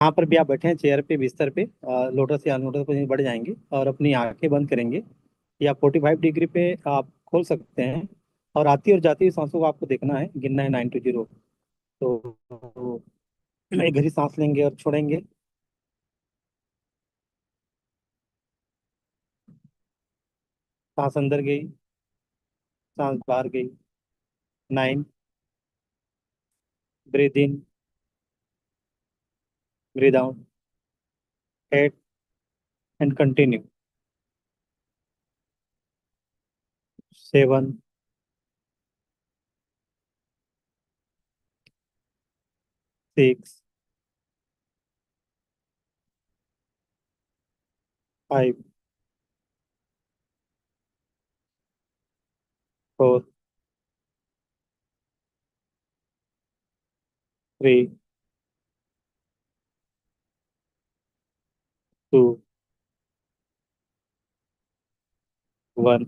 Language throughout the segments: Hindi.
यहाँ पर भी आप बैठे हैं चेयर पे बिस्तर पे, लोटस या अनलोटस पोजीशन बढ़ जाएंगे और अपनी आंखें बंद करेंगे। या 45 डिग्री पे आप खोल सकते हैं। और आती और जाती हुई सांसों को आपको देखना है, गिनना है 9 to 0। तो एक गहरी सांस लेंगे और छोड़ेंगे। सांस अंदर गई, सांस बाहर गई। 9। Breathe in, breathe out. 8 and continue. 7, 6, 5, 4, 3, 2, 1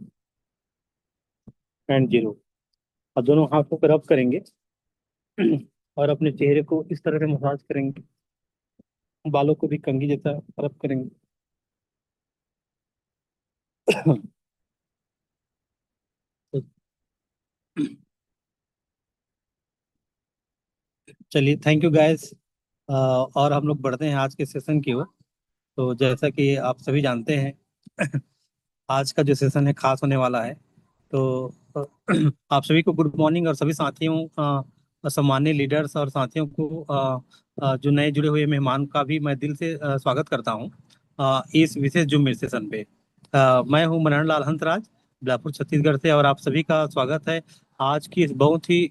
and 0। और दोनों हाथों को रब करेंगे और अपने चेहरे को इस तरह से मसाज करेंगे। बालों को भी कंघी जैसा रब करेंगे। तो चलिए, थैंक यू गाइस। और हम लोग बढ़ते हैं आज के सेशन की ओर। तो जैसा कि आप सभी जानते हैं, आज का जो सेशन है खास होने वाला है। तो आप सभी को गुड मॉर्निंग, और सभी साथियों, सम्मानित लीडर्स और साथियों को, जो नए जुड़े हुए मेहमान का भी मैं दिल से स्वागत करता हूं इस विशेष जूम सेशन पे। मैं हूं मनोहर लाल हंसराज, बिलासपुर छत्तीसगढ़ से, और आप सभी का स्वागत है आज की इस बहुत ही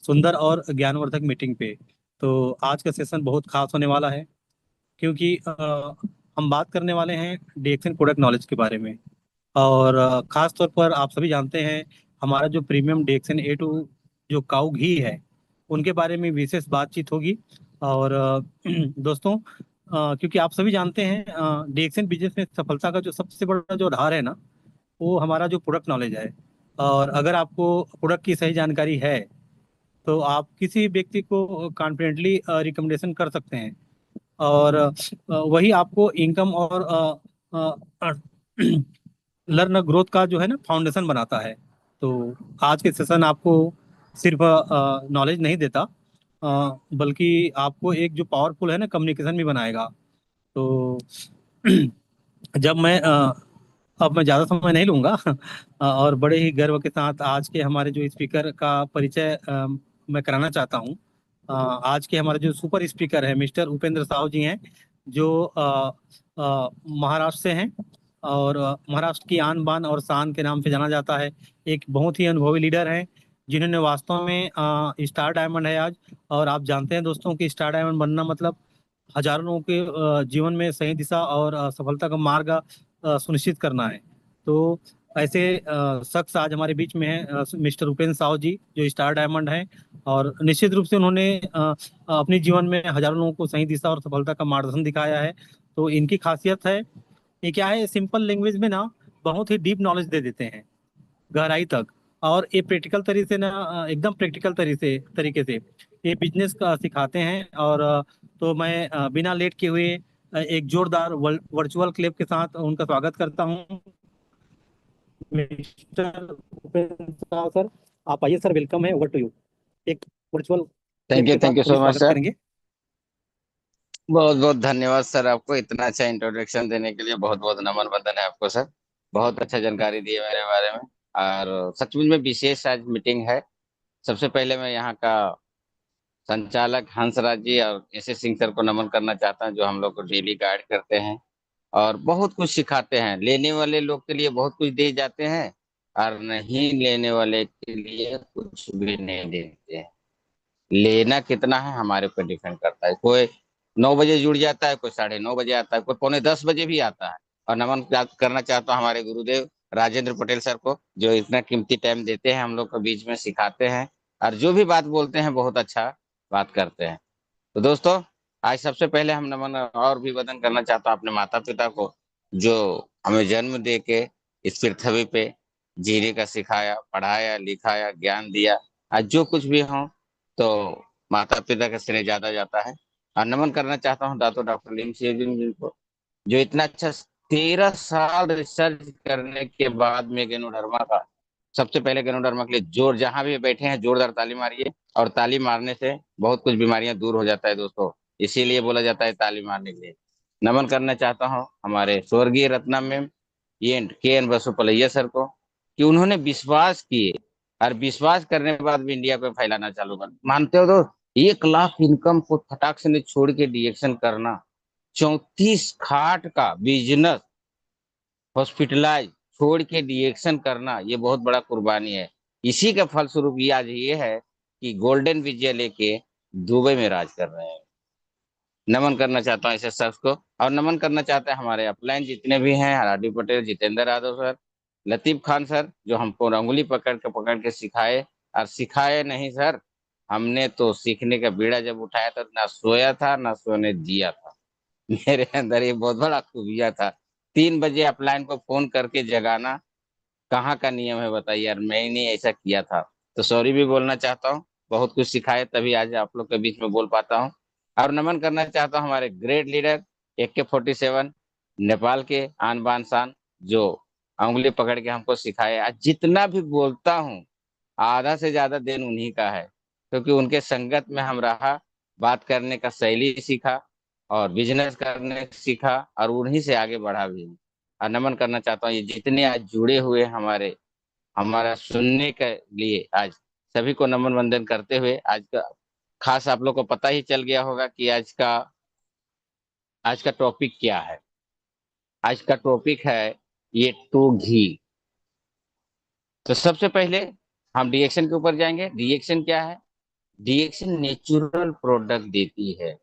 सुंदर और ज्ञानवर्धक मीटिंग पे। तो आज का सेशन बहुत खास होने वाला है, क्योंकि हम बात करने वाले हैं डीएक्सन प्रोडक्ट नॉलेज के बारे में। और खास तौर पर आप सभी जानते हैं, हमारा जो प्रीमियम डीएक्सन A2 जो काऊ घी है, उनके बारे में विशेष बातचीत होगी। और दोस्तों, क्योंकि आप सभी जानते हैं डीएक्सन बिजनेस में सफलता का जो सबसे बड़ा जो आधार है ना, वो हमारा जो प्रोडक्ट नॉलेज है। और अगर आपको प्रोडक्ट की सही जानकारी है, तो आप किसी व्यक्ति को कॉन्फिडेंटली रिकमेंडेशन कर सकते हैं। और वही आपको इनकम और लर्न ग्रोथ का जो है ना फाउंडेशन बनाता है। तो आज के सेशन आपको सिर्फ नॉलेज नहीं देता, बल्कि आपको एक जो पावरफुल है ना कम्युनिकेशन भी बनाएगा। तो जब मैं अब मैं ज़्यादा समय नहीं लूंगा और बड़े ही गर्व के साथ आज के हमारे जो स्पीकर का परिचय मैं कराना चाहता हूँ। आज के हमारे जो सुपर स्पीकर है मिस्टर उपेंद्र साहू जी हैं, जो महाराष्ट्र से हैं। और महाराष्ट्र की आन बान और शान के नाम से जाना जाता है। एक बहुत ही अनुभवी लीडर हैं, जिन्होंने वास्तव में स्टार डायमंड है आज। और आप जानते हैं दोस्तों कि स्टार डायमंड बनना मतलब हजारों लोगों के जीवन में सही दिशा और सफलता का मार्ग सुनिश्चित करना है। तो ऐसे शख्स आज हमारे बीच में हैं, मिस्टर उपेंद्र साहू जी, जो स्टार डायमंड हैं। और निश्चित रूप से उन्होंने अपने जीवन में हजारों लोगों को सही दिशा और सफलता का मार्गदर्शन दिखाया है। तो इनकी खासियत है, ये क्या है, सिंपल लैंग्वेज में ना बहुत ही डीप नॉलेज दे देते हैं, गहराई तक। और ये प्रैक्टिकल तरीके से ना, एकदम प्रैक्टिकल तरीके से ये बिजनेस का सिखाते हैं। और तो मैं बिना लेट किए हुए एक जोरदार वर्चुअल क्लिप के साथ उनका स्वागत करता हूं। मिस्टर उपेंद्र साहब सर, आप आइए सर, वेलकम है, ओवर टू यू। एक वर्चुअल क्लिप के थैंक साथ यू अभी सो मच स्वागत सर। करेंगे। बहुत बहुत धन्यवाद सर, आपको इतना अच्छा इंट्रोडक्शन देने के लिए बहुत बहुत नमन बंदन है आपको सर। बहुत अच्छा जानकारी दी है मेरे बारे में। और सचमुच में विशेष आज मीटिंग है। सबसे पहले मैं यहाँ का संचालक हंसराज जी और एस सिंह सर को नमन करना चाहता हूँ, जो हम लोग को डेली गाइड करते हैं और बहुत कुछ सिखाते हैं। लेने वाले लोग के लिए बहुत कुछ दे जाते हैं, और नहीं लेने वाले के लिए कुछ भी नहीं देते हैं। लेना कितना है हमारे ऊपर डिपेंड करता है। कोई 9 बजे जुड़ जाता है, कोई 9:30 बजे आता है, कोई पौने 10 बजे भी आता है। और नमन करना चाहता हूँ हमारे गुरुदेव राजेंद्र पटेल सर को, जो इतना कीमती टाइम देते हैं हम लोग को, बीच में सिखाते हैं और जो भी बात बोलते हैं बहुत अच्छा बात करते हैं। तो दोस्तों, आज सबसे पहले हम नमन और भी वदन करना चाहता हूँ अपने माता पिता को, जो हमें जन्म दे के इस पृथ्वी पे जीने का सिखाया, पढ़ाया, लिखाया, ज्ञान दिया। आज जो कुछ भी हो, तो माता पिता का श्रेय ज्यादा जाता है। और नमन करना चाहता हूँ दातो डॉक्टर लीम सिंह जी को, जो इतना अच्छा 13 साल रिसर्च करने के बाद में गैनोडर्मा का, सबसे पहले गैनोडर्मा के लिए जोर, जहां भी बैठे हैं जोरदार ताली मारिए। और ताली मारने से बहुत कुछ बीमारियां दूर हो जाता है दोस्तों, इसीलिए बोला जाता है ताली मारने के लिए। नमन करना चाहता हूँ हमारे स्वर्गीय रत्ना मैम, ये के एन बसोपलैया सर को, कि उन्होंने विश्वास किए, और विश्वास करने के बाद भी इंडिया को फैलाना चालू कर, मानते हो दोस्त, 1 लाख इनकम को फटाक से छोड़ के डिएक्शन करना, 34 खाट का बिजनेस हॉस्पिटलाइज छोड़ के डिएक्शन करना, ये बहुत बड़ा कुर्बानी है। इसी का फलस्वरूप ये आज ये है कि गोल्डन विजय लेके दुबई में राज कर रहे हैं। नमन करना चाहता हूँ ऐसे शख्स को। और नमन करना चाहते हैं हमारे अपलाइन जितने भी हैं, हार्दिक पटेल, जितेंद्र यादव सर, लतीफ खान सर, जो हमको उंगली पकड़ के सिखाए। और सिखाए नहीं सर, हमने तो सीखने का बीड़ा जब उठाया था, ना सोया था ना सोने दिया था। मेरे अंदर ये बहुत बड़ा खूबिया था। 3 बजे अपलाइन को फोन करके जगाना कहाँ का नियम है बताइए यार, मैंने ऐसा किया था। तो सॉरी भी बोलना चाहता हूँ, बहुत कुछ सिखाए तभी आज आप लोग के बीच में बोल पाता हूँ। और नमन करना चाहता हूँ हमारे ग्रेट लीडर AK-47, नेपाल के आन बान शान, जो उंगली पकड़ के हमको सिखाए। आज जितना भी बोलता हूँ आधा से ज्यादा दिन उन्हीं का है, क्योंकि उनके संगत में हम रहा, बात करने का शैली सीखा और बिजनेस करने सीखा, और उन्हीं से आगे बढ़ा भी। और नमन करना चाहता हूँ ये जितने आज जुड़े हुए हमारे, हमारा सुनने के लिए, आज सभी को नमन वंदन करते हुए, आज का खास आप लोग को पता ही चल गया होगा कि आज का टॉपिक क्या है। आज का टॉपिक है ये टू घी। तो सबसे पहले हम रिएक्शन के ऊपर जाएंगे। रिएक्शन क्या है? रिएक्शन नेचुरल प्रोडक्ट देती है,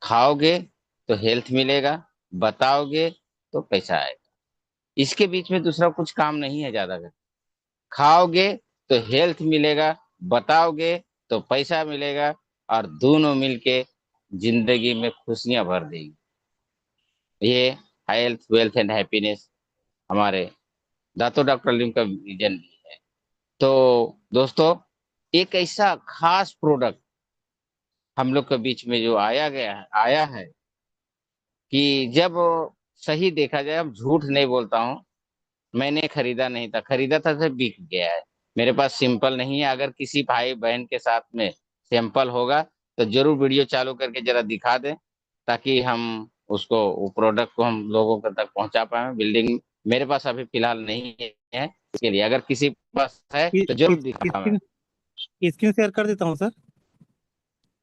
खाओगे तो हेल्थ मिलेगा, बताओगे तो पैसा आएगा। इसके बीच में दूसरा कुछ काम नहीं है ज्यादा। खाओगे तो हेल्थ मिलेगा, बताओगे तो पैसा मिलेगा, और दोनों मिलके जिंदगी में खुशियां भर देगी। ये हेल्थ वेल्थ एंड हैप्पीनेस हमारे दातो डॉक्टर लिम का विजन भी है। तो दोस्तों, एक ऐसा खास प्रोडक्ट हम लोग के बीच में जो आया है कि जब सही देखा जाए, हम झूठ नहीं बोलता हूँ, मैंने खरीदा नहीं था, खरीदा था तो बिक गया है। मेरे पास सिंपल नहीं है। अगर किसी भाई बहन के साथ में सैंपल होगा तो जरूर वीडियो चालू करके जरा दिखा दें, ताकि हम उसको, वो प्रोडक्ट को हम लोगों तक पहुंचा पाए। बिल्डिंग मेरे पास अभी फिलहाल नहीं है, इसके लिए अगर किसी के पास है तो जरूर दिखाएं। स्क्रीन स्क्रीन शेयर कर देता हूँ सर।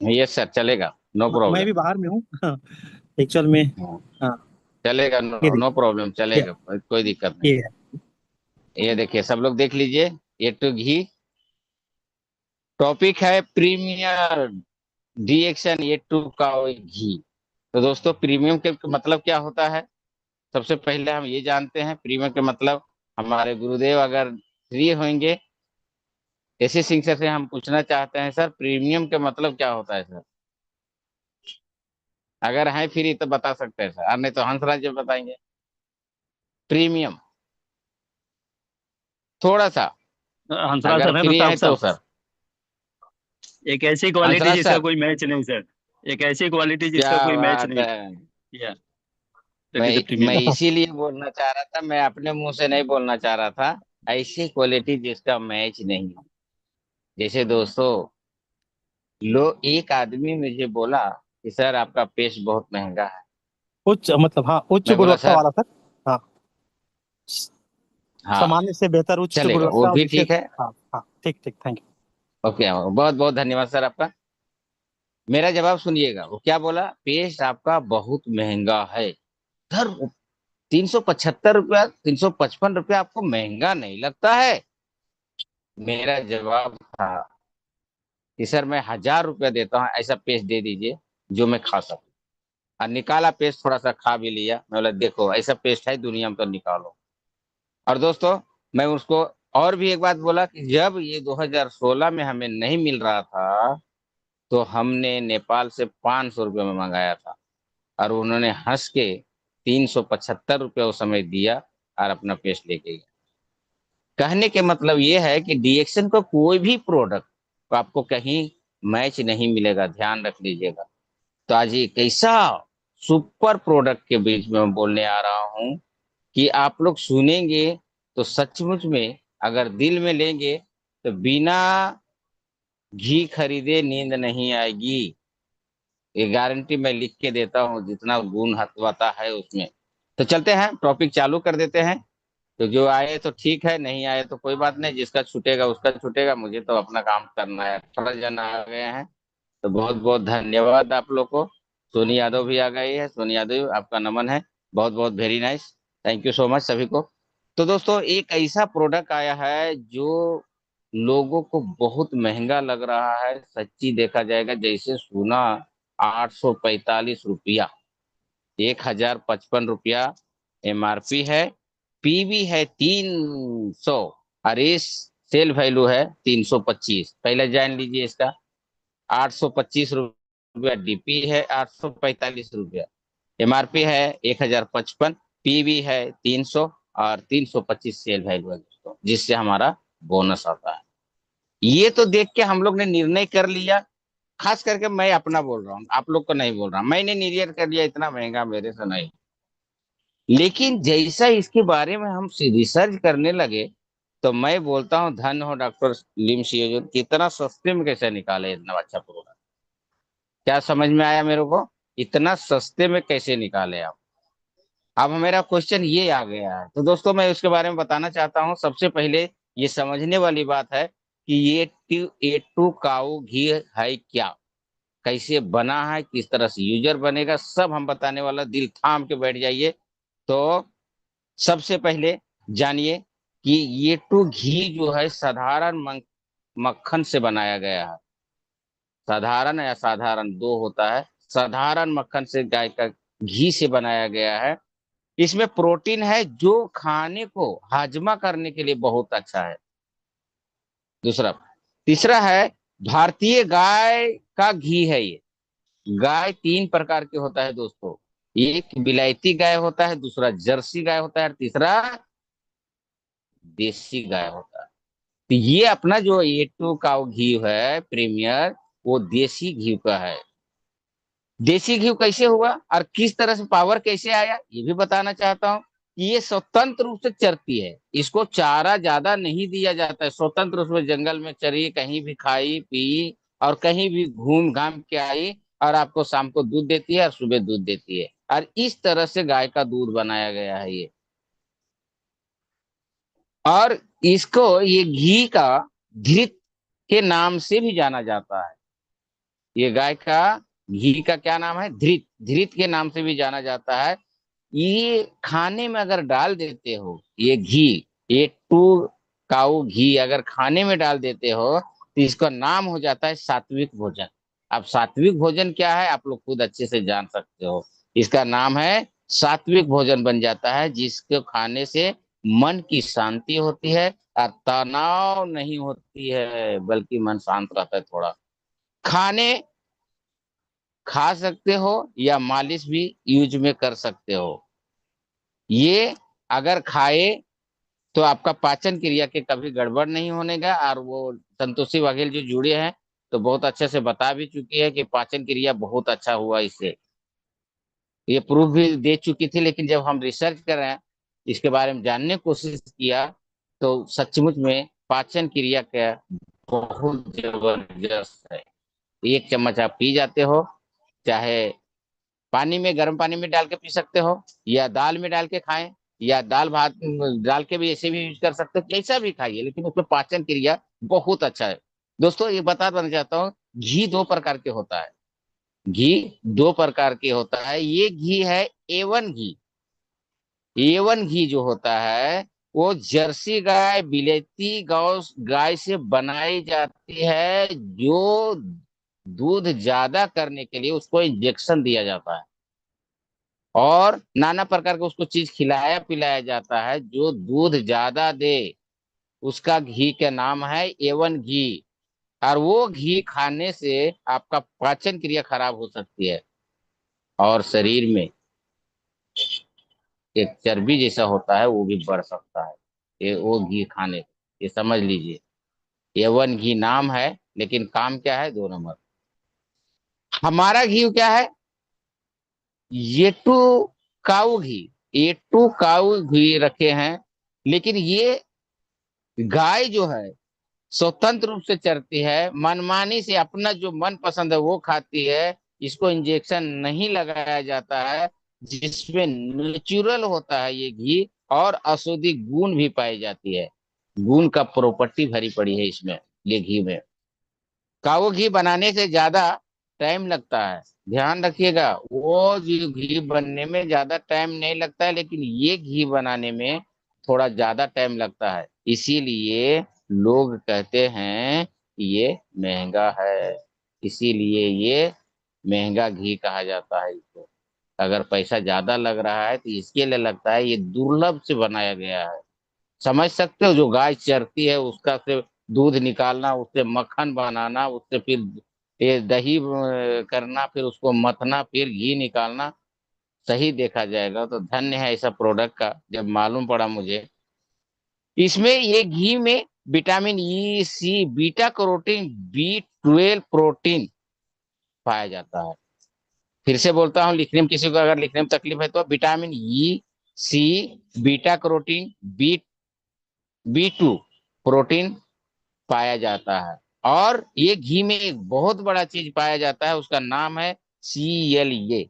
यस सर, चलेगा, नो मैं प्रॉब्लम। भी बाहर में हूँ एक्चुअल में। हाँ, चलेगा, ये नो देखिए। प्रॉब्लम, ये चलेगा, कोई दिक्कत नहीं। ये है। ये देखिए, सब लोग देख लीजिए, ये टू घी टॉपिक है, प्रीमियर रिएक्शन ये टू का घी। तो दोस्तों, प्रीमियम के मतलब क्या होता है? सबसे पहले हम ये जानते हैं प्रीमियम के मतलब। हमारे गुरुदेव अगर फ्री होंगे, ऐसे सिंह सर से हम पूछना चाहते हैं, सर प्रीमियम के मतलब क्या होता है सर? अगर हैं फ्री तो बता सकते हैं सर, और नहीं तो हंसराज जी बताएंगे। प्रीमियम थोड़ा सा, हंसराज अगर सर है ना फ्री साहब है तो साहब। सर। एक ऐसी क्वालिटी हंसराज जिसका सर, कोई मैच नहीं सर। एक ऐसी क्वालिटी जिसका क्या कोई मैच बात नहीं। है। या दैट इज द मैं प्रीमियम। इसीलिए बोलना चाह रहा था, मैं अपने मुंह से नहीं बोलना चाह रहा था। ऐसी क्वालिटी जिसका मैच नहीं। जैसे दोस्तों, एक आदमी मुझे बोला कि सर आपका पेस्ट बहुत महंगा है। उच्च मतलब, हाँ, उच्च मैं बोला गुणवत्ता सर, वाला सर। हाँ, हाँ सामान्य से बेहतर उच्च चलेगा, वो गुणवत्ता और भी विशेष। ठीक है। हाँ हाँ, ठीक ठीक, थैंक यू। ओके, बहुत बहुत धन्यवाद सर आपका। मेरा जवाब सुनिएगा, वो क्या बोला, पेस्ट आपका बहुत महंगा है सर। 375 रुपया, 355 रुपया आपको महंगा नहीं लगता है? मेरा जवाब था कि सर मैं 1000 रुपया देता हूँ, ऐसा पेस्ट दे दीजिए जो मैं खा सकूं। और निकाला पेस्ट, थोड़ा सा खा भी लिया। मैं बोला देखो ऐसा पेस्ट है दुनिया में तो निकालो। और दोस्तों, मैं उसको और भी एक बात बोला कि जब ये 2016 में हमें नहीं मिल रहा था, तो हमने नेपाल से 500 रुपये में मंगाया था, और उन्होंने हंस के 375 रुपये उस समय दिया और अपना पेस्ट लेके गया। कहने के मतलब ये है कि डीएक्शन का कोई भी प्रोडक्ट आपको कहीं मैच नहीं मिलेगा, ध्यान रख लीजिएगा। तो आज एक ऐसा सुपर प्रोडक्ट के बीच में मैं बोलने आ रहा हूं कि आप लोग सुनेंगे तो सचमुच में, अगर दिल में लेंगे तो बिना घी खरीदे नींद नहीं आएगी। ये गारंटी मैं लिख के देता हूँ, जितना गुण हत्वाता है उसमें। तो चलते हैं, टॉपिक चालू कर देते हैं। तो जो आए तो ठीक है, नहीं आए तो कोई बात नहीं, जिसका छूटेगा उसका छूटेगा, मुझे तो अपना काम करना है। 18 जन आ गए हैं, तो बहुत बहुत धन्यवाद आप लोग को। सोनी यादव भी आ गई है, सोनी यादव आपका नमन है, बहुत बहुत very nice, thank you so much सभी को। तो दोस्तों, एक ऐसा प्रोडक्ट आया है जो लोगों को बहुत महंगा लग रहा है, सच्ची देखा जाएगा। जैसे सोना 845 रुपया, 1055 रुपया MRP है, पीवी है 300, और इस सेल वैल्यू है 325। पहले जान लीजिए इसका। 825 रुपया डीपी है, 845 रुपया MRP है, 1055, पीवी है 300, और 325 सेल वैल्यू है दोस्तों, जिससे हमारा बोनस आता है। ये तो देख के हम लोग ने निर्णय कर लिया, खास करके मैं अपना बोल रहा हूँ, आप लोग को नहीं बोल रहा, मैंने निर्णय कर लिया इतना महंगा मेरे से नहीं। लेकिन जैसा इसके बारे में हम रिसर्च करने लगे, तो मैं बोलता हूँ धन हो डॉक्टर लिम सियोजन, कितना सस्ते में कैसे निकाले इतना अच्छा प्रोडक्ट। क्या समझ में आया मेरे को? इतना सस्ते में कैसे निकाले आप? अब मेरा क्वेश्चन ये आ गया है, तो दोस्तों मैं उसके बारे में बताना चाहता हूँ। सबसे पहले ये समझने वाली बात है कि ये A2 काऊ घी है क्या, कैसे बना है, किस तरह से यूजर बनेगा, सब हम बताने वाला, दिल थाम के बैठ जाइए। तो सबसे पहले जानिए कि ये टू घी जो है साधारण मक्खन से बनाया गया है। साधारण या साधारण दो होता है। साधारण मक्खन से, गाय का घी से बनाया गया है। इसमें प्रोटीन है जो खाने को हाजमा करने के लिए बहुत अच्छा है। दूसरा, तीसरा है भारतीय गाय का घी है ये। गाय तीन प्रकार के होता है दोस्तों, एक विलायती गाय होता है, दूसरा जर्सी गाय होता है, और तीसरा देसी गाय होता है। तो ये अपना जो A2 काऊ घी है प्रीमियर, वो देसी घी का है। देसी घी कैसे हुआ और किस तरह से पावर कैसे आया, ये भी बताना चाहता हूँ। ये स्वतंत्र रूप से चरती है, इसको चारा ज्यादा नहीं दिया जाता है, स्वतंत्र रूप से जंगल में चरी, कहीं भी खाई पी, और कहीं भी घूम घाम के आई, और आपको शाम को दूध देती है और सुबह दूध देती है। और इस तरह से गाय का दूध बनाया गया है ये। और इसको, ये घी का घृत के नाम से भी जाना जाता है। ये गाय का घी का क्या नाम है? धृत, धृत के नाम से भी जाना जाता है। ये खाने में अगर डाल देते हो ये घी, A2 काऊ घी अगर खाने में डाल देते हो, तो इसका नाम हो जाता है सात्विक भोजन। अब सात्विक भोजन क्या है आप लोग खुद अच्छे से जान सकते हो। इसका नाम है सात्विक भोजन बन जाता है, जिसको खाने से मन की शांति होती है, और तनाव नहीं होती है, बल्कि मन शांत रहता है थोड़ा। खाने खा सकते हो या मालिश भी यूज में कर सकते हो। ये अगर खाए तो आपका पाचन क्रिया के कभी गड़बड़ नहीं होने का। और वो संतोषी बघेल जो जुड़े हैं, तो बहुत अच्छे से बता भी चुकी है कि पाचन क्रिया बहुत अच्छा हुआ इससे। ये प्रूफ भी दे चुकी थी, लेकिन जब हम रिसर्च कर रहे हैं, इसके बारे में जानने की कोशिश किया, तो सचमुच में पाचन क्रिया का बहुत जबरदस्त है। एक चम्मच आप पी जाते हो, चाहे पानी में, गर्म पानी में डाल के पी सकते हो, या दाल में डाल के खाएं, या दाल भात डाल के भी ऐसे भी यूज कर सकते हो, कैसा भी खाइए, लेकिन उसमें पाचन क्रिया बहुत अच्छा है। दोस्तों ये बता देना चाहता हूँ, घी दो प्रकार के होता है। घी दो प्रकार के होता है। ये घी है A1 घी। A1 घी जो होता है, वो जर्सी गाय, बिलेती गौ गाय से बनाई जाती है, जो दूध ज्यादा करने के लिए उसको इंजेक्शन दिया जाता है, और नाना प्रकार का उसको चीज खिलाया पिलाया जाता है जो दूध ज्यादा दे। उसका घी का नाम है A1 घी। और वो घी खाने से आपका पाचन क्रिया खराब हो सकती है, और शरीर में एक चर्बी जैसा होता है वो भी बढ़ सकता है, ये वो घी खाने से। ये समझ लीजिए, A1 घी नाम है, लेकिन काम क्या है? 2 नंबर। हमारा घी क्या है, ये टू काऊ घी, ये टू काऊ घी रखे हैं। लेकिन ये गाय जो है स्वतंत्र रूप से चरती है, मनमानी से अपना जो मन पसंद है वो खाती है। इसको इंजेक्शन नहीं लगाया जाता है, जिसमें नेचुरल होता है ये घी, और औषधि गुण भी पाई जाती है। गुण का प्रॉपर्टी भरी पड़ी है इसमें, ये घी में। काऊ घी बनाने से ज्यादा टाइम लगता है, ध्यान रखिएगा। वो जो घी बनने में ज्यादा टाइम नहीं लगता है, लेकिन ये घी बनाने में थोड़ा ज्यादा टाइम लगता है। इसीलिए लोग कहते हैं ये महंगा है, इसीलिए ये महंगा घी कहा जाता है इसको। अगर पैसा ज्यादा लग रहा है तो इसके लिए लगता है ये दुर्लभ से बनाया गया है। समझ सकते हो, जो गाय चरती है उसका से दूध निकालना, उससे मक्खन बनाना, उससे फिर ये दही करना, फिर उसको मथना, फिर घी निकालना। सही देखा जाएगा तो धन्य है ऐसा प्रोडक्ट का, जब मालूम पड़ा मुझे। इसमें ये घी में विटामिन ई, सी, बीटा कैरोटीन, B12 प्रोटीन पाया जाता है। फिर से बोलता हूँ, लिखने में किसी को अगर लिखने में तकलीफ है तो विटामिन ई, सी, बीटा कैरोटीन, B2 प्रोटीन पाया जाता है। और ये घी में एक बहुत बड़ा चीज पाया जाता है, उसका नाम है CLA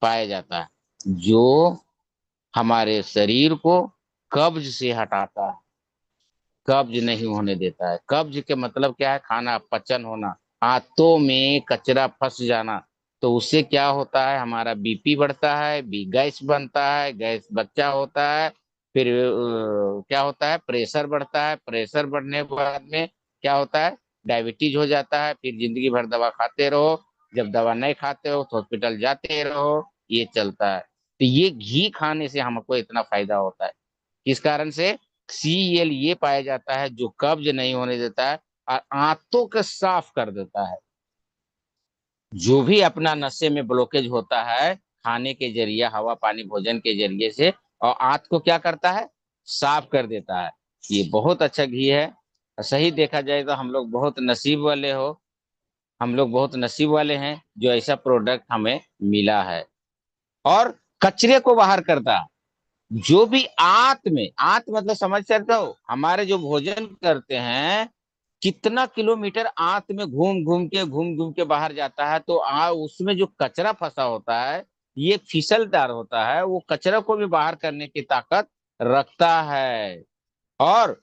पाया जाता है, जो हमारे शरीर को कब्ज से हटाता है, कब्ज नहीं होने देता है। कब्ज के मतलब क्या है, खाना पचन होना, आंतों में कचरा फंस जाना। तो उससे क्या होता है, हमारा BP बढ़ता है, गैस बनता है, गैस बच्चा होता है। फिर क्या होता है, प्रेशर बढ़ता है, प्रेशर बढ़ने के बाद में क्या होता है, डायबिटीज हो जाता है। फिर जिंदगी भर दवा खाते रहो, जब दवा नहीं खाते हो तो हॉस्पिटल जाते रहो, ये चलता है। तो ये घी खाने से हमको इतना फायदा होता है, किस कारण से, CLA पाया जाता है, जो कब्ज नहीं होने देता है और आंतों को साफ कर देता है। जो भी अपना नशे में ब्लॉकेज होता है, खाने के जरिए, हवा पानी भोजन के जरिए से, और आंत को क्या करता है, साफ कर देता है। ये बहुत अच्छा घी है। और सही देखा जाए तो हम लोग बहुत नसीब वाले हो, हम लोग बहुत नसीब वाले हैं जो ऐसा प्रोडक्ट हमें मिला है। और कचरे को बाहर करता है। जो भी आंत में, आंत मतलब समझ सकते हो, हमारे जो भोजन करते हैं, कितना किलोमीटर आंत में घूम घूम के बाहर जाता है। तो उसमें जो कचरा फंसा होता है, ये फिसलदार होता है, वो कचरा को भी बाहर करने की ताकत रखता है। और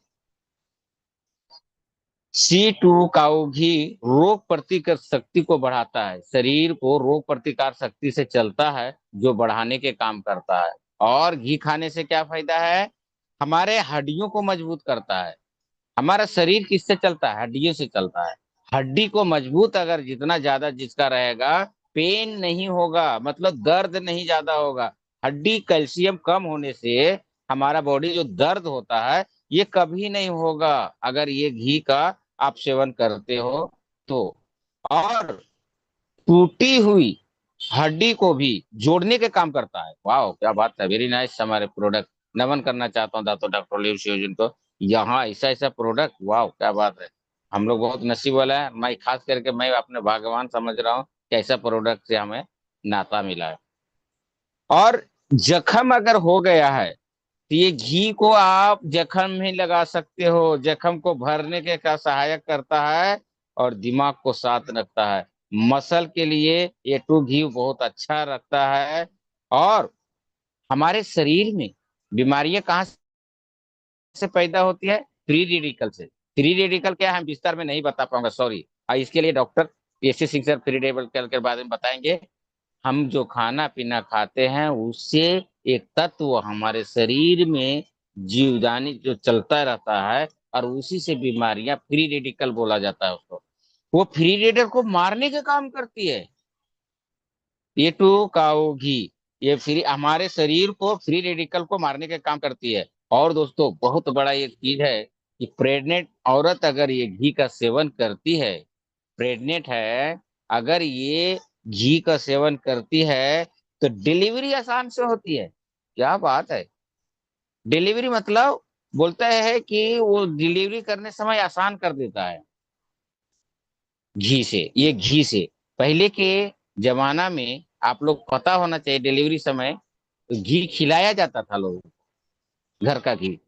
C2 काऊ घी रोग प्रतिकार शक्ति को बढ़ाता है, शरीर को रोग प्रतिकार शक्ति से चलता है, जो बढ़ाने के काम करता है। और घी खाने से क्या फायदा है, हमारे हड्डियों को मजबूत करता है। हमारा शरीर किससे चलता है, हड्डियों से चलता है। हड्डी को मजबूत अगर जितना ज्यादा जिसका रहेगा, पेन नहीं होगा, मतलब दर्द नहीं ज्यादा होगा। हड्डी कैल्शियम कम होने से हमारा बॉडी जो दर्द होता है, ये कभी नहीं होगा अगर ये घी का आप सेवन करते हो तो। और टूटी हुई हड्डी को भी जोड़ने के काम करता है। वाह क्या बात है, वेरी नाइस हमारे प्रोडक्ट। नमन करना चाहता हूँ दातो डॉक्टर लीव योजन को, यहाँ ऐसा ऐसा प्रोडक्ट, वाह क्या बात है। हम लोग बहुत नसीब वाला है, मैं खास करके मैं अपने भगवान समझ रहा हूँ कि ऐसा प्रोडक्ट से हमें नाता मिला है। और जख्म अगर हो गया है तो ये घी को आप जख्म में लगा सकते हो, जख्म को भरने के का सहायक करता है, और दिमाग को साथ रखता है। मसल के लिए ये टू घी बहुत अच्छा रखता है। और हमारे शरीर में बीमारियां कहाँ से पैदा होती है, फ्री रेडिकल से। फ्री रेडिकल क्या है, हम विस्तार में नहीं बता पाऊंगा, सॉरी। इसके लिए doctor PC Singh sir free radical के बारे में बताएंगे। हम जो खाना पीना खाते हैं उससे एक तत्व हमारे शरीर में जीवदानी जो चलता रहता है, और उसी से बीमारियां, फ्री रेडिकल बोला जाता है उसको, वो फ्री रेडिकल को मारने का काम करती है ये टू काओ घी। ये फ्री हमारे शरीर को, फ्री रेडिकल को मारने का काम करती है। और दोस्तों बहुत बड़ा ये चीज है कि प्रेग्नेंट औरत अगर ये घी का सेवन करती है, प्रेग्नेंट है, अगर ये घी का सेवन करती है तो डिलीवरी आसान से होती है। क्या बात है, डिलीवरी मतलब बोलता है कि वो डिलीवरी करने समय आसान कर देता है घी से, ये घी से। पहले के जमाना में आप लोग पता होना चाहिए, डिलीवरी समय घी खिलाया जाता था लोगों को, घर का घी।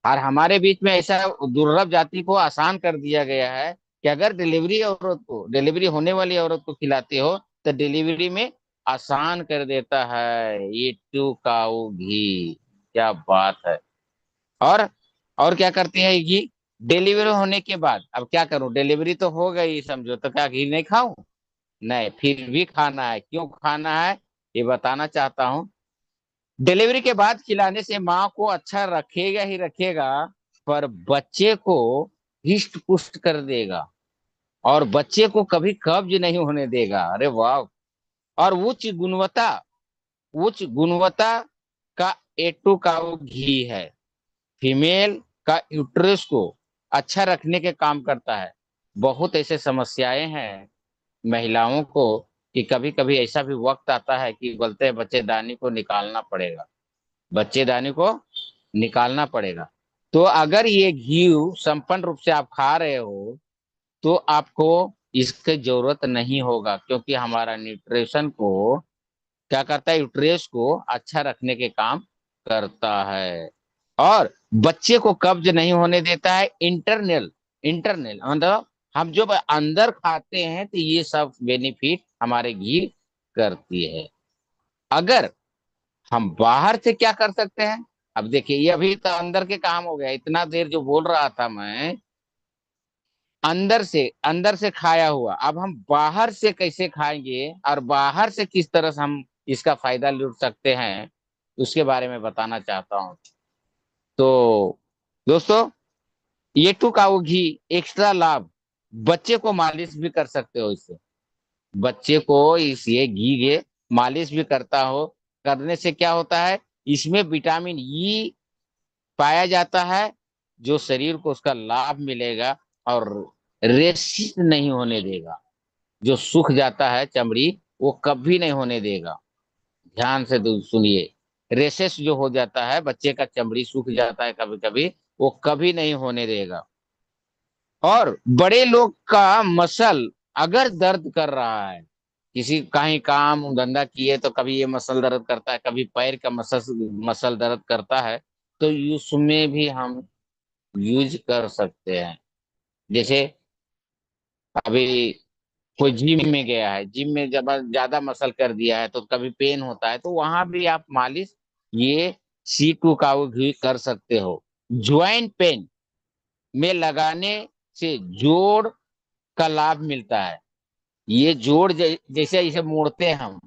और हमारे बीच में ऐसा दुर्लभ जाति को आसान कर दिया गया है कि अगर डिलीवरी होने वाली औरत को खिलाते हो तो डिलीवरी में आसान कर देता है ये टू काऊ घी। क्या बात है। और और क्या करती है ये घी? डिलीवरी होने के बाद अब क्या करूं, डिलीवरी तो हो गई समझो, तो क्या घी नहीं खाऊं? नहीं, फिर भी खाना है। क्यों खाना है ये बताना चाहता हूं। डिलीवरी के बाद खिलाने से माँ को अच्छा रखेगा ही रखेगा, पर बच्चे को हिष्ट पुष्ट कर देगा और बच्चे को कभी कब्ज नहीं होने देगा। अरे वाह। और उच्च गुणवत्ता का A2 का वो घी है। फीमेल का यूट्रस को अच्छा रखने के काम करता है। बहुत ऐसे समस्याएं हैं महिलाओं को कि कभी कभी ऐसा भी वक्त आता है कि बोलते हैं बच्चेदानी को निकालना पड़ेगा, बच्चेदानी को निकालना पड़ेगा। तो अगर ये घी संपूर्ण रूप से आप खा रहे हो तो आपको इसकी जरूरत नहीं होगा, क्योंकि हमारा न्यूट्रिशन को क्या करता है, यूट्रेस को अच्छा रखने के काम करता है। और बच्चे को कब्ज नहीं होने देता है। इंटरनल इंटरनल मतलब हम जो अंदर खाते हैं तो ये सब बेनिफिट हमारे घी करती है। अगर हम बाहर से क्या कर सकते हैं? अब देखिए, ये अभी तो अंदर के काम हो गया, इतना देर जो बोल रहा था मैं अंदर से खाया हुआ। अब हम बाहर से कैसे खाएंगे और बाहर से किस तरह से हम इसका फायदा लूट सकते हैं, उसके बारे में बताना चाहता हूँ। तो दोस्तों, ये टू का वो घी एक्स्ट्रा लाभ, बच्चे को मालिश भी कर सकते हो इससे। बच्चे को इस ये घी के मालिश भी करता हो, करने से क्या होता है, इसमें विटामिन ई पाया जाता है जो शरीर को उसका लाभ मिलेगा और रेसिस्ट नहीं होने देगा। जो सूख जाता है चमड़ी वो कभी नहीं होने देगा। ध्यान से सुनिए, रेसेस जो हो जाता है, बच्चे का चमड़ी सूख जाता है कभी कभी, वो कभी नहीं होने देगा। और बड़े लोग का मसल अगर दर्द कर रहा है, किसी कहीं काम धंधा किए तो कभी ये मसल दर्द करता है, कभी पैर का मसल मसल दर्द करता है, तो उसमें भी हम यूज कर सकते हैं। जैसे अभी कोई जिम में गया है, जिम में जब ज्यादा मसल कर दिया है तो कभी पेन होता है, तो वहां भी आप मालिश ये C2 का वो भी कर सकते हो। ज्वाइंट पेन में लगाने से जोड़ का लाभ मिलता है। ये जोड़ जैसे इसे मोड़ते हैं हम,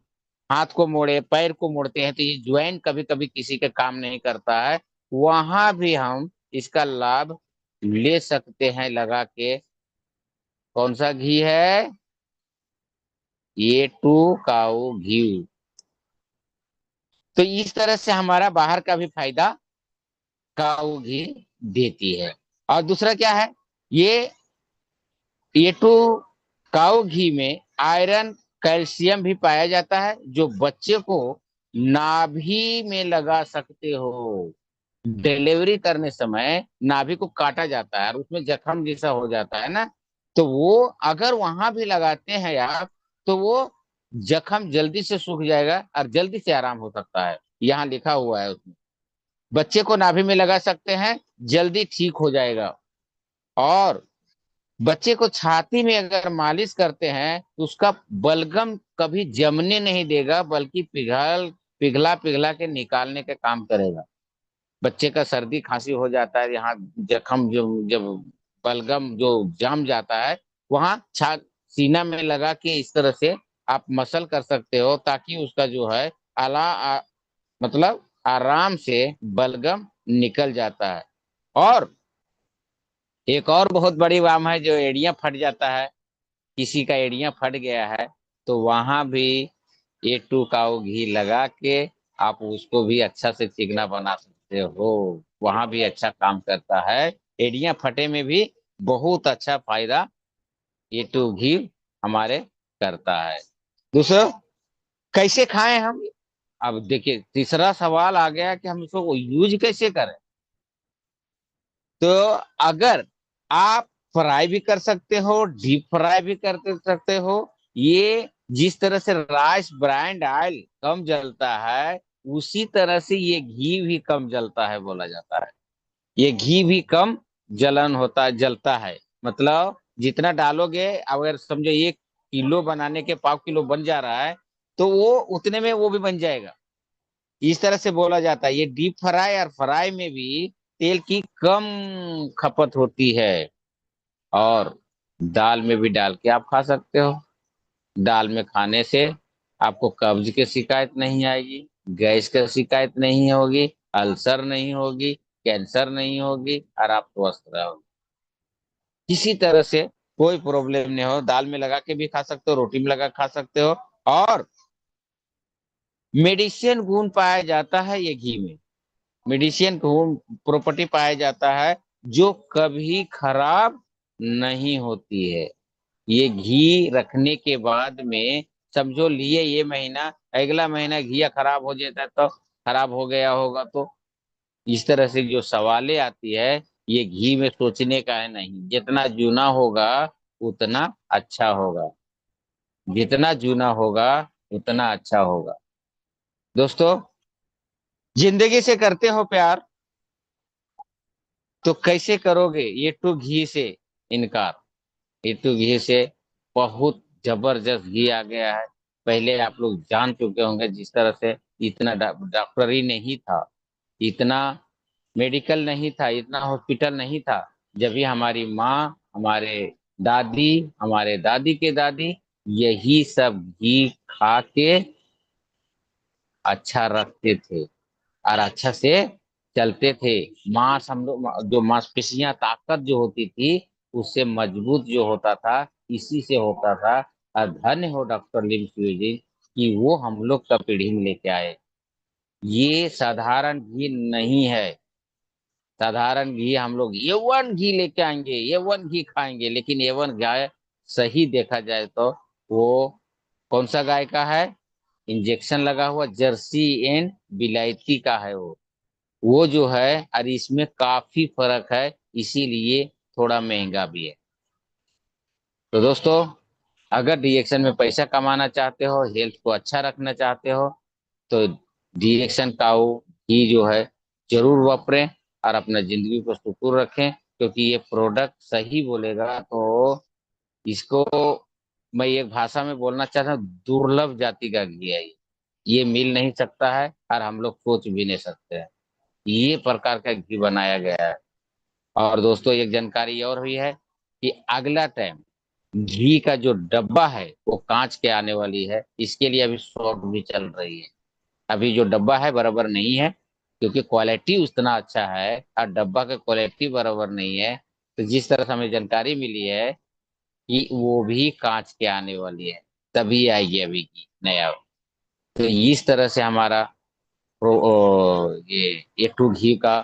हाथ को मोड़े पैर को मोड़ते हैं, तो ये ज्वाइंट कभी कभी किसी के काम नहीं करता है, वहां भी हम इसका लाभ ले सकते हैं लगा के। कौन सा घी है? ये टू काऊ घी। तो इस तरह से हमारा बाहर का भी फायदा काऊ घी देती है। और दूसरा क्या है, ये ये टू काऊ घी में आयरन कैल्शियम भी पाया जाता है, जो बच्चे को नाभि में लगा सकते हो। डिलीवरी करने समय नाभि को काटा जाता है और उसमें जख्म जैसा हो जाता है ना, तो वो अगर वहां भी लगाते हैं आप तो वो जख्म जल्दी से सूख जाएगा और जल्दी से आराम हो सकता है। यहाँ लिखा हुआ है उसमें, बच्चे को नाभि में लगा सकते हैं, जल्दी ठीक हो जाएगा। और बच्चे को छाती में अगर मालिश करते हैं तो उसका बलगम कभी जमने नहीं देगा, बल्कि पिघला पिघला के निकालने का काम करेगा। बच्चे का सर्दी खांसी हो जाता है, यहाँ जख्म जो जब बलगम जो जम जाता है, वहां छा सीना में लगा के इस तरह से आप मसल कर सकते हो, ताकि उसका जो है मतलब आराम से बलगम निकल जाता है। और एक और बहुत बड़ी बात है, जो एड़ियां फट जाता है, किसी का एड़ियां फट गया है, तो वहां भी A2 का वो घी लगा के आप उसको भी अच्छा से चिकना बना सकते हो। वहां भी अच्छा काम करता है। एड़ियां फटे में भी बहुत अच्छा फायदा A2 घी हमारे करता है। दूसरा, कैसे खाएं हम? अब देखिए, तीसरा सवाल आ गया कि हम इसको यूज कैसे करें। तो अगर आप फ्राई भी कर सकते हो, डीप फ्राई भी कर सकते हो, ये जिस तरह से राइस ब्रांड ऑयल कम जलता है, उसी तरह से ये घी भी कम जलता है बोला जाता है। ये घी भी कम जलता है। मतलब जितना डालोगे, अगर समझो 1 किलो बनाने के 1/4 किलो बन जा रहा है, तो वो उतने में वो भी बन जाएगा। इस तरह से बोला जाता है। ये डीप फ्राई और फ्राई में भी तेल की कम खपत होती है। और दाल में भी डाल के आप खा सकते हो। दाल में खाने से आपको कब्ज की शिकायत नहीं आएगी, गैस की शिकायत नहीं होगी, अल्सर नहीं होगी, कैंसर नहीं होगी, और आप स्वस्थ रहोगे। किसी तरह से कोई प्रॉब्लम नहीं हो। दाल में लगा के भी खा सकते हो, रोटी में लगा के खा सकते हो। और मेडिसिन गुण पाया जाता है ये घी में। मेडिसिन गुण प्रॉपर्टी पाया जाता है जो कभी खराब नहीं होती है। ये घी रखने के बाद में समझो लिए ये महीना, अगला महीना घी खराब हो जाता है तो खराब हो गया होगा। तो इस तरह से जो सवालें आती है, ये घी में सोचने का है नहीं। जितना जूना होगा उतना अच्छा होगा, जितना जूना होगा उतना अच्छा होगा। दोस्तों, जिंदगी से करते हो प्यार तो कैसे करोगे ये टू घी से इनकार। ये टू घी से बहुत जबरदस्त घी आ गया है। पहले आप लोग जान चुके होंगे, जिस तरह से इतना डॉक्टरी नहीं था, इतना मेडिकल नहीं था, इतना हॉस्पिटल नहीं था। जब भी हमारी माँ, हमारे दादी, हमारे दादी के दादी यही सब घी खा के अच्छा रखते थे और अच्छा से चलते थे। मांस हम लोग जो मांसपेशियां ताकत जो होती थी, उससे मजबूत जो होता था, इसी से होता था। और धन्य हो डॉक्टर लिम जी कि वो हम लोग का पीढ़ी में लेके आए। ये साधारण घी नहीं है। साधारण घी हम लोग A1 घी लेके आएंगे, A1 घी खाएंगे, लेकिन A1 गाय सही देखा जाए तो वो कौन सा गाय का है? इंजेक्शन लगा हुआ जर्सी एंड बिलायती का है वो जो है। और इसमें काफी फर्क है, इसीलिए थोड़ा महंगा भी है। तो दोस्तों, अगर डिएक्शन में पैसा कमाना चाहते हो, हेल्थ को अच्छा रखना चाहते हो, तो डिएक्शन काऊ ही जो है जरूर वापरें और अपना जिंदगी को सुकून रखें। क्योंकि ये प्रोडक्ट सही बोलेगा तो इसको मैं एक भाषा में बोलना चाहता हूँ, दुर्लभ जाति का घी है ये मिल नहीं सकता है और हम लोग सोच भी नहीं सकते हैं। ये प्रकार का घी बनाया गया है। और दोस्तों, एक जानकारी और हुई है कि अगला टाइम घी का जो डब्बा है वो कांच के आने वाली है। इसके लिए अभी शॉप भी चल रही है। अभी जो डब्बा है बराबर नहीं है, क्योंकि क्वालिटी उतना अच्छा है और डब्बा का क्वालिटी बराबर नहीं है। तो जिस तरह से हमें जानकारी मिली है कि वो भी कांच के आने वाली है, तभी आएगी अभी की नया। तो इस तरह से हमारा ये टू घी का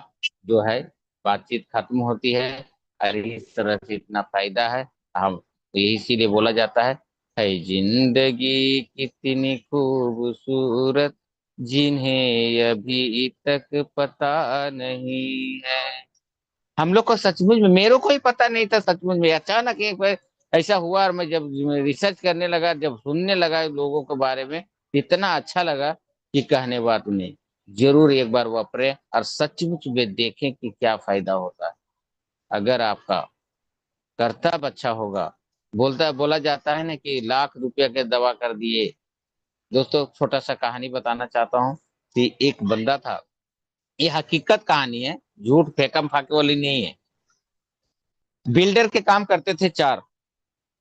जो है बातचीत खत्म होती है। और इस तरह से इतना फायदा है। हम तो यही इसीलिए बोला जाता है जिंदगी कितनी खूबसूरत, जिन्हें अभी तक पता नहीं है। हम लोग को सचमुच में, मेरे को ही पता नहीं था सचमुच में। अचानक एक बार ऐसा हुआ और मैं जब रिसर्च करने लगा, जब सुनने लगा लोगों के बारे में, इतना अच्छा लगा कि कहने बात नहीं। जरूर एक बार वापरे और सचमुच में देखें कि क्या फायदा होता है। अगर आपका कर्तव्य अच्छा होगा, बोला जाता है ना कि लाख रुपया के दवा कर दिए। दोस्तों, छोटा सा कहानी बताना चाहता हूँ कि एक बंदा था। ये हकीकत कहानी है, झूठ फेंकम फाके वाली नहीं है। बिल्डर के काम करते थे 4।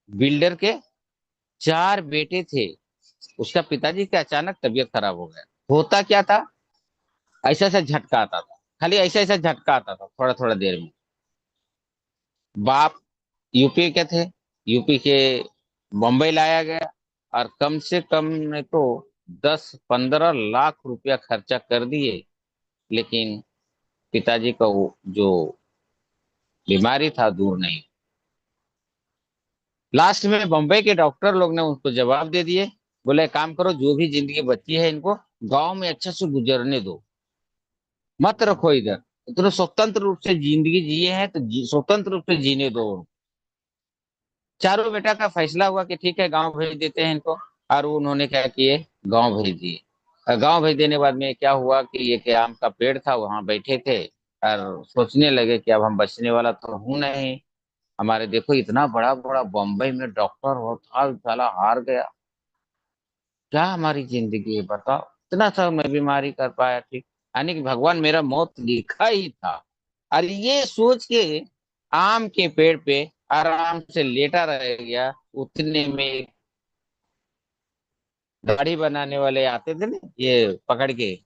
बिल्डर के 4 बेटे थे। उसका पिताजी का अचानक तबीयत खराब हो गया। होता क्या था, ऐसा ऐसा झटका आता था, खाली ऐसा ऐसा झटका आता था थोड़ा थोड़ा देर में। बाप यूपी के थे, यूपी के बम्बई लाया गया और कम से कम में तो 10-15 लाख रुपया खर्चा कर दिए। लेकिन पिताजी का वो जो बीमारी था दूर नहीं। लास्ट में बम्बई के डॉक्टर लोग ने उनको जवाब दे दिए। बोले काम करो, जो भी जिंदगी बची है इनको गांव में अच्छे से गुजरने दो, मत रखो इधर। तो स्वतंत्र रूप से जिंदगी जिए हैं तो स्वतंत्र रूप से जीने दो। चारों बेटा का फैसला हुआ कि ठीक है गांव भेज देते हैं इनको। और उन्होंने क्या किए, गांव भेज दिए। गांव भेज देने के बाद में क्या हुआ कि एक आम का पेड़ था, वहां बैठे थे और सोचने लगे कि अब हम बचने वाला तो हूं नहीं। हमारे देखो इतना बड़ा बड़ा बम्बई में डॉक्टर हो था, साला हार गया। क्या हमारी जिंदगी है बताओ, इतना सा मैं बीमारी कर पाया ठीक, यानी कि भगवान मेरा मौत लिखा ही था। और ये सोच के आम के पेड़ पे आराम से लेटा रह गया। उतने में दाढ़ी बनाने वाले आते थे ना, ये पकड़ के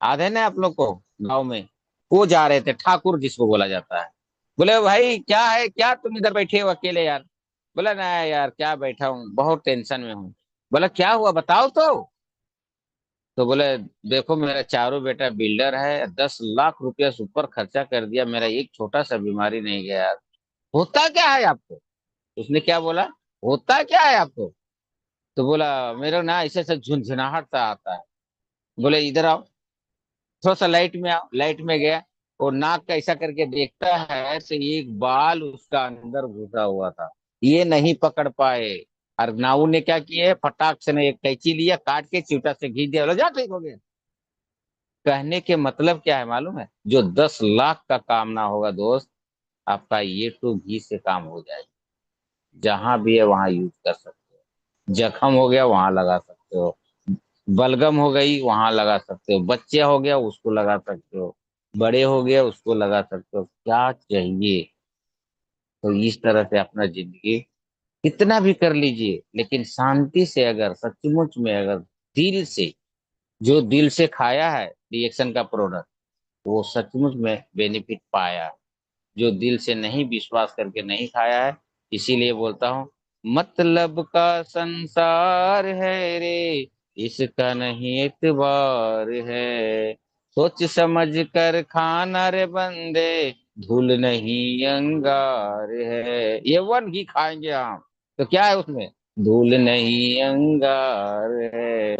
आधे ना आप लोग को गाँव में, वो जा रहे थे, ठाकुर जिसको बोला जाता है। बोले भाई क्या है, क्या तुम इधर बैठे हो अकेले यार। बोला ना यार क्या बैठा हूँ, बहुत टेंशन में हूँ। बोला क्या हुआ बताओ तो बोले देखो मेरा चारों बेटा बिल्डर है, 10 लाख रुपया से ऊपर खर्चा कर दिया, मेरा एक छोटा सा बीमारी नहीं गया यार। होता क्या है आपको? उसने क्या बोला, होता क्या है आपको? तो बोला मेरा ना ऐसे ऐसे झुंझुनाहट सा आता है। बोले इधर आओ, थोड़ा सा लाइट में आओ। लाइट में गया, और नाक का ऐसा करके देखता है तो एक बाल उसका अंदर घुसा हुआ था। ये नहीं पकड़ पाए। और नाऊ ने क्या किया, फटाक से ने एक कैंची लिया, काट के चिवटा से घींच दिया, बोला जा ठीक हो गया। कहने के मतलब क्या है मालूम है, जो 10 लाख का काम ना होगा दोस्त, आपका ये तो घी से काम हो जाएगा। जहां भी है वहां यूज कर सकते हो। जख्म हो गया वहां लगा सकते हो, बलगम हो गई वहां लगा सकते हो, बच्चे हो गया उसको लगा सकते हो, बड़े हो गया उसको लगा सकते हो, क्या चाहिए। तो इस तरह से अपना जिंदगी कितना भी कर लीजिए, लेकिन शांति से अगर सचमुच में अगर दिल से, जो दिल से खाया है रिएक्शन का प्रोडक्ट, वो सचमुच में बेनिफिट पाया। जो दिल से नहीं विश्वास करके नहीं खाया है, इसीलिए बोलता हूँ, मतलब का संसार है रे, इसका नहीं एतबार है। सोच समझ कर खाना रे बंदे, धूल नहीं अंगार है। ये वन घी खाएंगे हम तो क्या है उसमें, धूल नहीं अंगार है।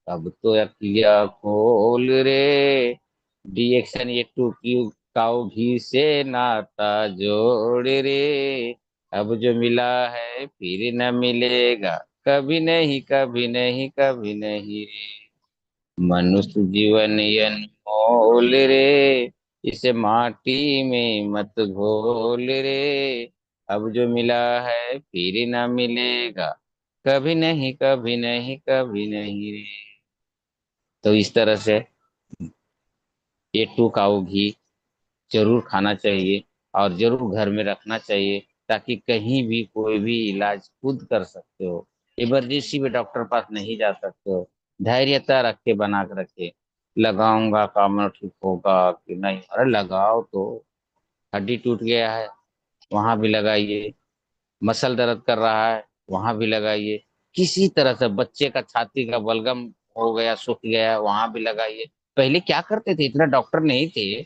अब तो अखिया खोल रे, रिएक्शन ये टू क्यू काऊ घी से नाता जोड़ रे। अब जो मिला है फिर न मिलेगा, कभी नहीं कभी नहीं कभी नहीं रे। मनुष्य जीवन ये अनमोल रे, इसे माटी में मत घोल रे। अब जो मिला है फिर न मिलेगा, कभी नहीं कभी नहीं कभी नहीं रे। तो इस तरह से ये टू काऊ घी जरूर खाना चाहिए, और जरूर घर में रखना चाहिए, ताकि कहीं भी कोई भी इलाज खुद कर सकते हो। इमरजेंसी में डॉक्टर पास नहीं जा सकते हो, धैर्यता रख के बना के रखे, लगाऊंगा काम ठीक होगा कि नहीं, अरे लगाओ तो। हड्डी टूट गया है वहां भी लगाइए, मसल दर्द कर रहा है वहां भी लगाइए, किसी तरह से बच्चे का छाती का बलगम हो गया सूख गया वहां भी लगाइए। पहले क्या करते थे, इतना डॉक्टर नहीं थे,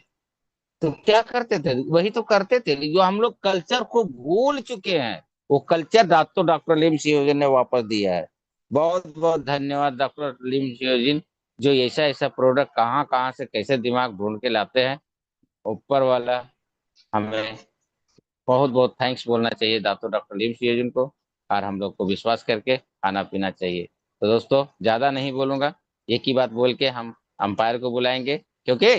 तो क्या करते थे, वही तो करते थे जो हम लोग कल्चर को भूल चुके हैं। वो कल्चर डॉक्टर लिम सियोजिन ने वापस दिया है। बहुत बहुत धन्यवाद डॉक्टर लिम सियोजिन, जो ऐसा ऐसा प्रोडक्ट कहाँ कहाँ से कैसे दिमाग ढूंढ के लाते हैं। ऊपर वाला हमें बहुत बहुत थैंक्स बोलना चाहिए दातो डॉक्टर लिम सियोजिन को। और हम लोग को विश्वास करके खाना पीना चाहिए। तो दोस्तों ज्यादा नहीं बोलूंगा, एक ही बात बोल के हम अंपायर को बुलाएंगे, क्योंकि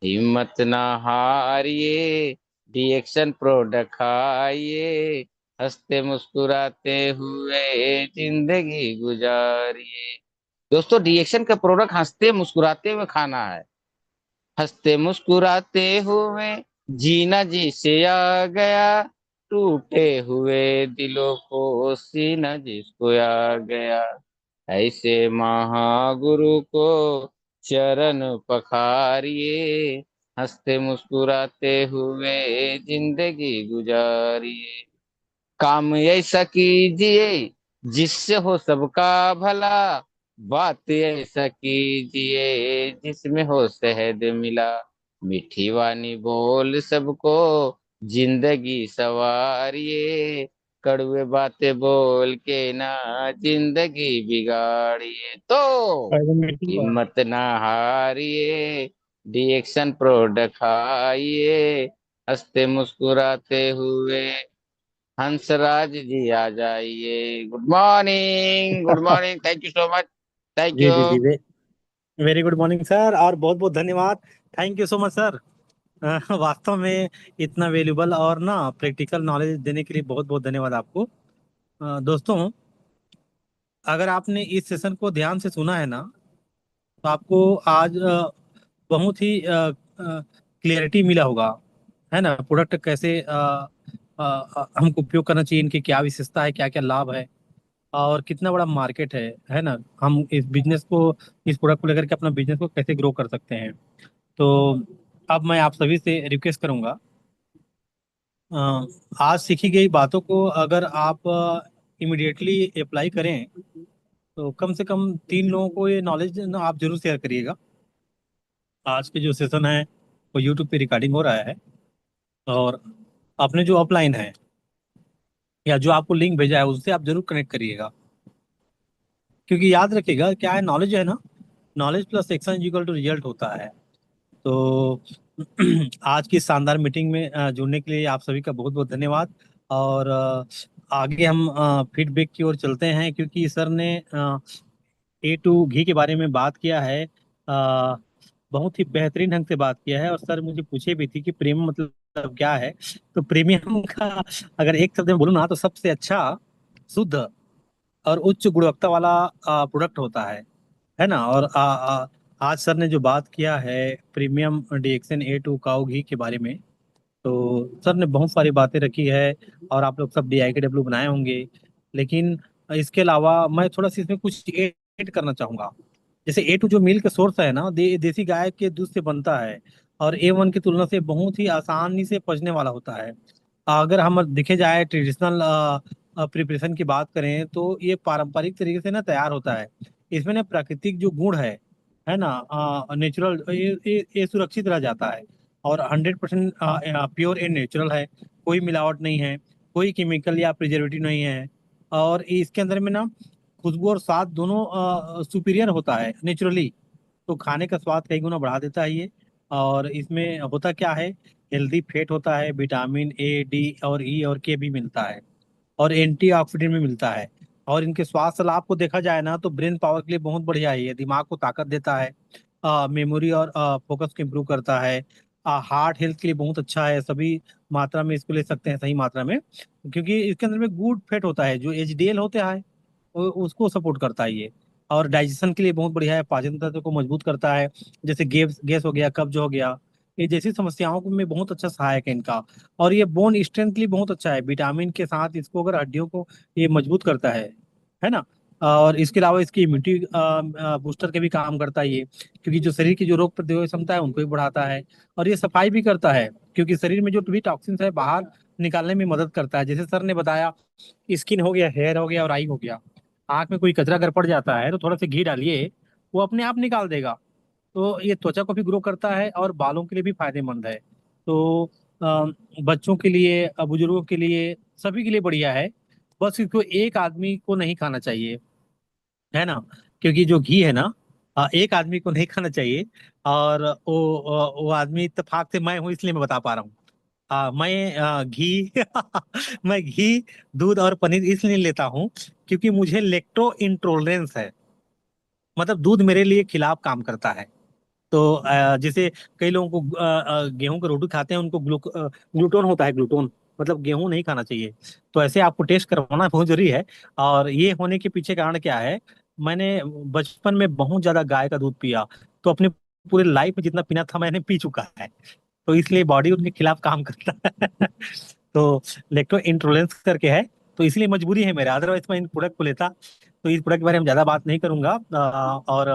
हिम्मत ना हारिए, रिएक्शन प्रोडक्ट खाइए, हंसते मुस्कुराते हुए जिंदगी गुजारिए। दोस्तों रिएक्शन का प्रोडक्ट हंसते मुस्कुराते हुए खाना है। हंसते मुस्कुराते हुए जीना जी से आ गया, टूटे हुए दिलों को सीना जिसको आ गया। ऐसे महागुरु को चरण पखारिए, हंसते मुस्कुराते हुए जिंदगी गुजारिए। काम ऐसा कीजिए जिससे हो सबका भला, बात ऐसा कीजिए जिसमें हो शहद मिला। मीठी वाणी बोल सबको जिंदगी सवारिए, कड़वे बातें बोल के ना जिंदगी बिगाड़िए। तो हिम्मत ना हारिए, रिएक्शन प्रोडक्ट खाइए, हंसते मुस्कुराते हुए हंसराज जी आ जाइए। Good morning, good morning, thank you so much. Thank जी यू। जी जी, वेरी गुड मॉर्निंग सर, और बहुत बहुत धन्यवाद। Thank you so much sir. वास्तव में इतना वैल्यूबल और ना प्रैक्टिकल नॉलेज देने के लिए बहुत बहुत धन्यवाद आपको। दोस्तों, अगर आपने इस सेशन को ध्यान से सुना है ना, तो आपको आज बहुत ही क्लियरिटी मिला होगा, है ना। प्रोडक्ट कैसे हमको उपयोग करना चाहिए, इनकी क्या विशेषता है, क्या क्या लाभ है, और कितना बड़ा मार्केट है ना। हम इस बिजनेस को, इस प्रोडक्ट को लेकर के अपना बिजनेस को कैसे ग्रो कर सकते हैं। तो अब मैं आप सभी से रिक्वेस्ट करूंगा, अ, आज सीखी गई बातों को अगर आप इमिडिएटली अप्लाई करें, तो कम से कम 3 लोगों को ये नॉलेज ना आप जरूर शेयर करिएगा। आज के जो सेशन है वो यूट्यूब पे रिकॉर्डिंग हो रहा है, और अपने जो अपलाइन है या जो आपको लिंक भेजा है उससे आप जरूर कनेक्ट करिएगा। क्योंकि याद रखिएगा क्या है, नॉलेज है ना, knowledge plus action is equal to result होता है। तो आज की शानदार मीटिंग में जुड़ने के लिए आप सभी का बहुत बहुत धन्यवाद। और आगे हम फीडबैक की ओर चलते हैं, क्योंकि सर ने A to घी के बारे में बात किया है। बहुत ही बेहतरीन ढंग से बात किया है, और सर मुझे पूछे भी थी कि प्रीमियम मतलब क्या है। तो प्रीमियम का अगर एक शब्द में बोलूँ ना, तो सबसे अच्छा, शुद्ध और उच्च गुणवत्ता वाला प्रोडक्ट होता है ना। और आज सर ने जो बात किया है प्रीमियम DXN A2 काऊ घी के बारे में, तो सर ने बहुत सारी बातें रखी है, और आप लोग सब DIKW बनाए होंगे। लेकिन इसके अलावा मैं थोड़ा सा इसमें कुछ ऐड करना चाहूंगा। जैसे A2 जो मिल्क सोर्स है ना, देसी गाय के दूध से बनता है, और A1 की तुलना से बहुत ही आसानी से पचने वाला होता है। अगर हम देखे जाए ट्रेडिशनल प्रिपरेशन की बात करें, तो ये पारंपरिक तरीके से ना तैयार होता है। इसमें ना प्राकृतिक जो गुण है ना, नेचुरल, ये सुरक्षित रह जाता है, और 100% प्योर एंड नेचुरल है। कोई मिलावट नहीं है, कोई केमिकल या प्रिजर्वेटिव नहीं है। और इसके अंदर में ना खुशबू और स्वाद दोनों सुपीरियर होता है नेचुरली। तो खाने का स्वाद कई गुना बढ़ा देता है ये। और इसमें होता क्या है, हेल्दी फैट होता है, विटामिन A, D और E और K भी मिलता है, और एंटीऑक्सीडेंट भी मिलता है। और इनके स्वास्थ्य लाभ को देखा जाए ना, तो ब्रेन पावर के लिए बहुत बढ़िया है, ये दिमाग को ताकत देता है, मेमोरी और फोकस को इम्प्रूव करता है, हार्ट हेल्थ के लिए बहुत अच्छा है। सभी मात्रा में इसको ले सकते हैं, सही मात्रा में, क्योंकि इसके अंदर में गुड फैट होता है जो HDL होता है, उसको सपोर्ट करता है ये। और डाइजेशन के लिए बहुत बढ़िया है, पाचन तंत्र को मजबूत करता है। जैसे गैस गैस हो गया, कब्ज हो गया, ये जैसी समस्याओं को में बहुत अच्छा सहायक है इनका। और ये बोन स्ट्रेंथ के लिए बहुत अच्छा है, विटामिन के साथ इसको अगर हड्डियों को ये मजबूत करता है ना। और इसके अलावा इसकी इम्यूनिटी बूस्टर के भी काम करता है ये, क्योंकि जो शरीर की जो रोग प्रतिरोधक क्षमता है उनको भी बढ़ाता है। और ये सफाई भी करता है, क्योंकि शरीर में जो भी टॉक्सिन्स है बाहर निकालने में मदद करता है। जैसे सर ने बताया, स्किन हो गया, हेयर हो गया और आई हो गया। आंख में कोई कचरा अगर पड़ जाता है तो थोड़ा सा घी डालिए, वो अपने आप निकाल देगा। तो ये त्वचा को भी ग्रो करता है, और बालों के लिए भी फायदेमंद है। तो बच्चों के लिए, बुजुर्गों के लिए, सभी के लिए बढ़िया है। बस इसको एक आदमी को नहीं खाना चाहिए, है ना। क्योंकि जो घी है ना, एक आदमी को नहीं खाना चाहिए। और वो आदमी इत्तेफाक से मैं हूँ, इसलिए मैं बता पा रहा हूँ। मैं घी मैं घी, दूध और पनीर इसलिए लेता हूँ, क्योंकि मुझे लेक्टो इंटॉलरेंस है। मतलब दूध मेरे लिए खिलाफ काम करता है। तो जैसे कई लोगों को गेहूं की रोटी खाते हैं, उनको ग्लूटोन होता है, ग्लूटोन मतलब गेहूं नहीं खाना चाहिए। तो ऐसे आपको टेस्ट करवाना बहुत जरूरी है। और ये होने के पीछे कारण क्या है, मैंने बचपन में बहुत ज्यादा गाय का दूध पिया, तो अपने पूरे लाइफ में जितना पीना था मैंने पी चुका है। तो इसलिए बॉडी उनके खिलाफ काम करता है। तो लेक्टो इंटॉलरेंस करके है, तो इसलिए मजबूरी है मेरा, अदरवाइज मैं इन प्रोडक्ट को लेता। तो इस प्रोडक्ट के बारे में ज्यादा बात नहीं करूंगा। और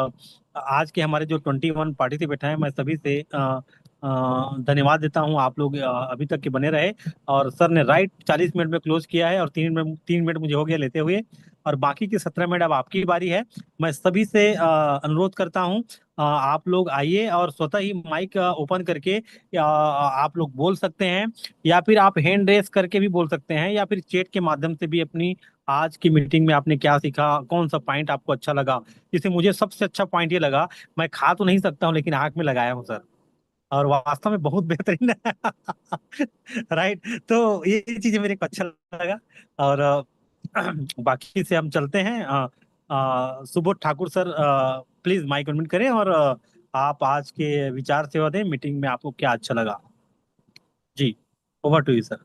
आज के हमारे जो 21 पार्टिसिपेंट हैं, मैं सभी से धन्यवाद देता हूं। आप लोग अभी तक के बने रहे, और सर ने राइट 40 मिनट में क्लोज किया है, और 3 मिनट मुझे हो गया लेते हुए, और बाकी के 17 मिनट अब आपकी बारी है। मैं सभी से अनुरोध करता हूं, आप लोग आइए और स्वतः ही माइक ओपन करके आप लोग बोल सकते हैं, या फिर आप हैंड रेस करके भी बोल सकते हैं, या फिर चैट के माध्यम से भी अपनी आज की मीटिंग में आपने क्या सीखा, कौन सा पॉइंट आपको अच्छा लगा। जैसे मुझे सबसे अच्छा पॉइंट ये लगा, मैं खा तो नहीं सकता हूँ लेकिन आंख में लगाया हूँ सर। और वास्तव में बहुत बेहतरीन है। राइट। तो ये चीजें मेरे को अच्छा लगा। और बाकी से हम चलते हैं। Subodh Thakur sir, please mike unmute करें और आप आज के विचार सेवा दें, मीटिंग में आपको क्या अच्छा लगा। जी, over to you sir.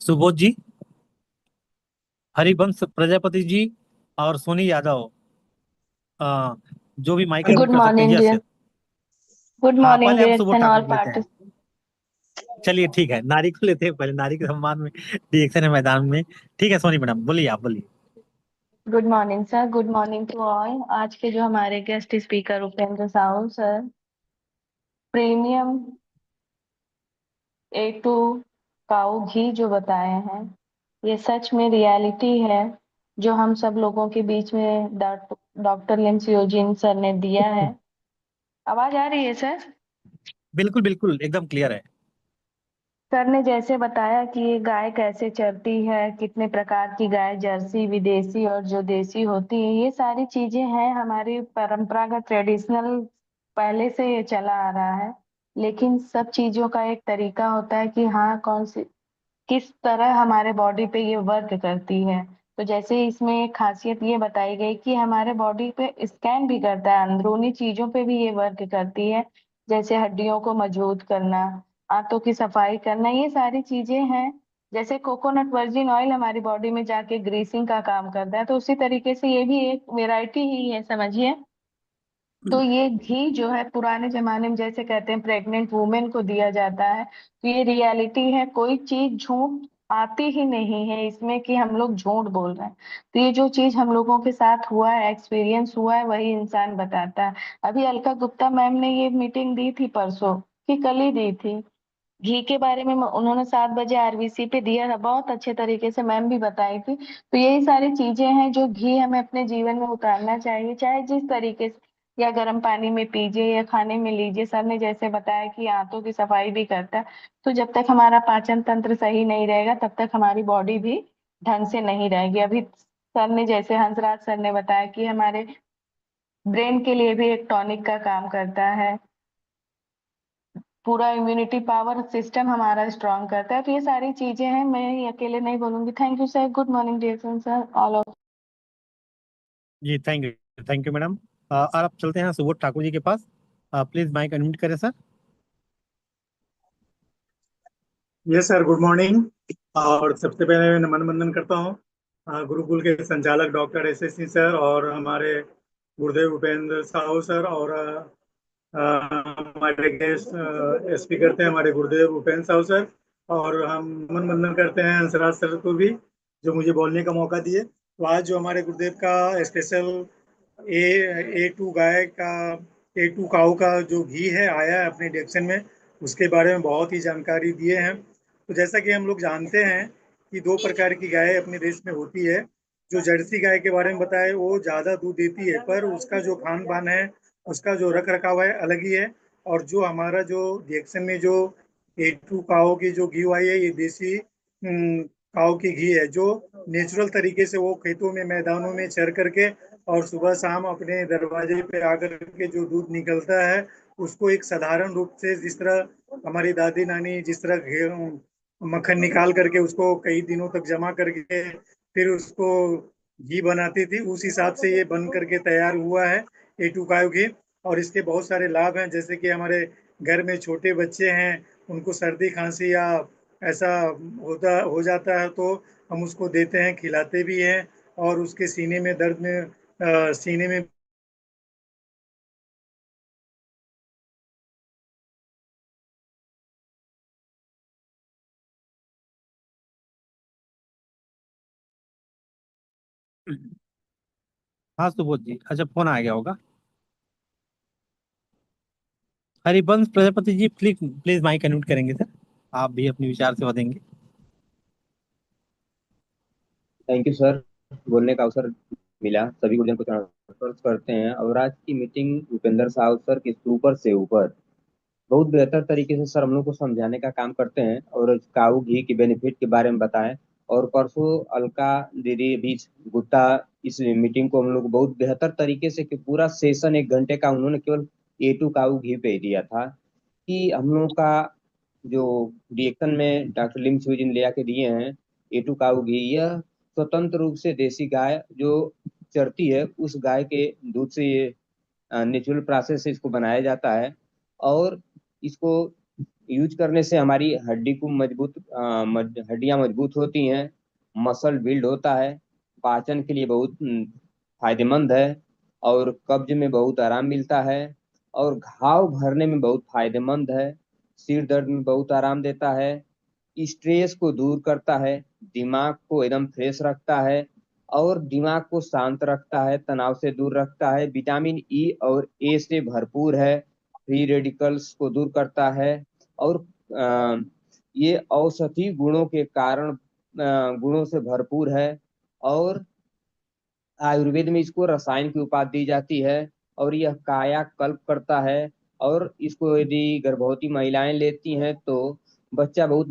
Subodh ji, Harivansh Prajapati ji और सोनी यादव, अ, जो भी माइक अनम्यूट Good कर सकते हैं। morning, yes dear. Yes. Good हाँ, morning, पहले हम dear, Subodh and Thakur all को लेते हैं। participants. चलिए ठीक है, नारी को लेते हैं पहले, नारी के सम्मान में रिएक्शन है मैदान में। ठीक है सोनी मैडम, बोलिए, आप बोलिए। Good morning, sir. Good morning to all. आज के जो हमारे guest speaker Upendra Sahu sir, premium A2 काऊ घी जो बताए हैं, ये सच में रियलिटी है जो हम सब लोगों के बीच में डॉक्टर लिम्सियोजिन सर ने दिया है। आवाज आ रही है सर? बिल्कुल बिल्कुल, एकदम क्लियर है। सर ने जैसे बताया कि ये गाय कैसे चरती है, कितने प्रकार की गाय, जर्सी, विदेशी और जो देसी होती है, ये सारी चीजें हैं हमारी परंपरागत ट्रेडिशनल, पहले से ये चला आ रहा है। लेकिन सब चीजों का एक तरीका होता है कि हाँ, कौन सी किस तरह हमारे बॉडी पे ये वर्क करती है। तो जैसे इसमें एक खासियत ये बताई गई कि हमारे बॉडी पे स्कैन भी करता है, अंदरूनी चीजों पे भी ये वर्क करती है, जैसे हड्डियों को मजबूत करना, आंतों की सफाई करना, ये सारी चीजें हैं। जैसे कोकोनट वर्जिन ऑयल हमारी बॉडी में जाके ग्रीसिंग का काम करता है, तो उसी तरीके से ये भी एक वेराइटी ही है, समझिए। तो ये घी जो है पुराने जमाने में जैसे कहते हैं प्रेग्नेंट वुमेन को दिया जाता है, तो ये रियलिटी है, कोई चीज झूठ आती ही नहीं है इसमें कि हम लोग झूठ बोल रहे हैं। तो ये जो चीज हम लोगों के साथ हुआ है, एक्सपीरियंस हुआ है, वही इंसान बताता है। अभी अलका गुप्ता मैम ने ये मीटिंग दी थी परसों, कि कल ही दी थी, घी के बारे में उन्होंने 7 बजे आरबीसी पे दिया था, बहुत अच्छे तरीके से मैम भी बताई थी। तो यही सारी चीजें हैं जो घी हमें अपने जीवन में उतारना चाहिए, चाहे जिस तरीके से, या गर्म पानी में पीजिए या खाने में लीजिए। सर ने जैसे बताया कि आंतों की सफाई भी करता है, तो जब तक हमारा पाचन तंत्र सही नहीं रहेगा तब तक हमारी बॉडी भी ढंग से नहीं रहेगी। अभी सर ने जैसे हंसराज सर ने बताया कि हमारे ब्रेन के लिए भी एक टॉनिक का काम करता है, पूरा इम्यूनिटी पावर सिस्टम हमारा स्ट्रांग करता है। तो ये सारी चीजें हैं, मैं ही अकेले नहीं बोलूंगी। Thank you sir. Good morning dear sir, all of. जी थैंक यू मैडम। और अब चलते हैं सुबोध ठाकुर जी के पास। प्लीज माइक अनम्यूट करें sir. Yes sir, good morning. और सबसे पहले मैं नमन वंदन करता हूँ गुरुकुल के संचालक डॉक्टर एस सर और हमारे गुरुदेव उपेंद्र साहू सर, और हमारे गेस्ट स्पीकर थे हमारे गुरुदेव उपेंद्र साहू सर। और हम नमन वंदन करते हैं हंसराज सर को भी, जो मुझे बोलने का मौका दिए। तो आज जो हमारे गुरुदेव का स्पेशल ए A2 गाय का, A2 काऊ का जो घी है आया है अपने डिएक्शन में, उसके बारे में बहुत ही जानकारी दिए हैं। तो जैसा कि हम लोग जानते हैं कि दो प्रकार की गाय अपने देश में होती है। जो जर्सी गाय के बारे में बताए, वो ज़्यादा दूध देती है, पर उसका जो खान पान है, उसका जो रख रखाव है, अलग ही है। और जो हमारा जो डिएक्शन में जो A2 काऊ की जो घी आई है, ये देसी काऊ की घी है, जो नेचुरल तरीके से वो खेतों में, मैदानों में चर करके और सुबह शाम अपने दरवाजे पे आकर के जो दूध निकलता है, उसको एक साधारण रूप से, जिस तरह हमारी दादी नानी जिस तरह मक्खन निकाल करके उसको कई दिनों तक जमा करके फिर उसको घी बनाती थी, उस हिसाब से ये बन करके तैयार हुआ है A2 काऊ घी। और इसके बहुत सारे लाभ हैं, जैसे कि हमारे घर में छोटे बच्चे हैं, उनको सर्दी खांसी या ऐसा होता हो जाता है, तो हम उसको देते हैं, खिलाते भी हैं। और उसके सीने में दर्द में सीने में हाँ सुबोध जी, अच्छा फोन आ गया होगा। हरिवंश प्रजापति जी, प्लीज प्लीज माइक अनम्यूट करेंगे सर, आप भी अपनी विचार सेवा देंगे। थैंक यू सर, बोलने का अवसर मिला। सभी गुरुजन को नमस्कार करते हैं। और आज की मीटिंग उपेंद्र साहब सर के ऊपर से ऊपर बहुत बेहतर तरीके से सर हम लोग को समझाने का काम करते हैं और काऊ घी के बेनिफिट के बारे में बताएं। और परसों अलका दीदी बीच गुप्ता, इस मीटिंग को हम लोग बहुत बेहतर तरीके से, कि पूरा सेशन 1 घंटे का उन्होंने केवल A2 काऊ घी पे दिया था कि हम लोगों का जो रिएक्शन में डॉक्टर लिम सुजिन ले आके दिए हैं A2 काऊ घी, यह स्वतंत्र रूप से देसी गाय जो चरती है उस गाय के दूध से ये नेचुरल प्रोसेस से इसको बनाया जाता है। और इसको यूज करने से हमारी हड्डी को हड्डियां मजबूत होती हैं, मसल बिल्ड होता है, पाचन के लिए बहुत फायदेमंद है, और कब्ज में बहुत आराम मिलता है, और घाव भरने में बहुत फायदेमंद है, सिर दर्द में बहुत आराम देता है, स्ट्रेस को दूर करता है, दिमाग को एकदम फ्रेश रखता है, और दिमाग को शांत रखता है, तनाव से दूर रखता है, विटामिन ई और ए से भरपूर है, फ्री रेडिकल्स को दूर करता है, और ये औषधि गुणों के कारण गुणों से भरपूर है। और आयुर्वेद में इसको रसायन की उपाधि दी जाती है, और यह कायाकल्प करता है। और इसको यदि गर्भवती महिलाएं लेती हैं तो बच्चा बहुत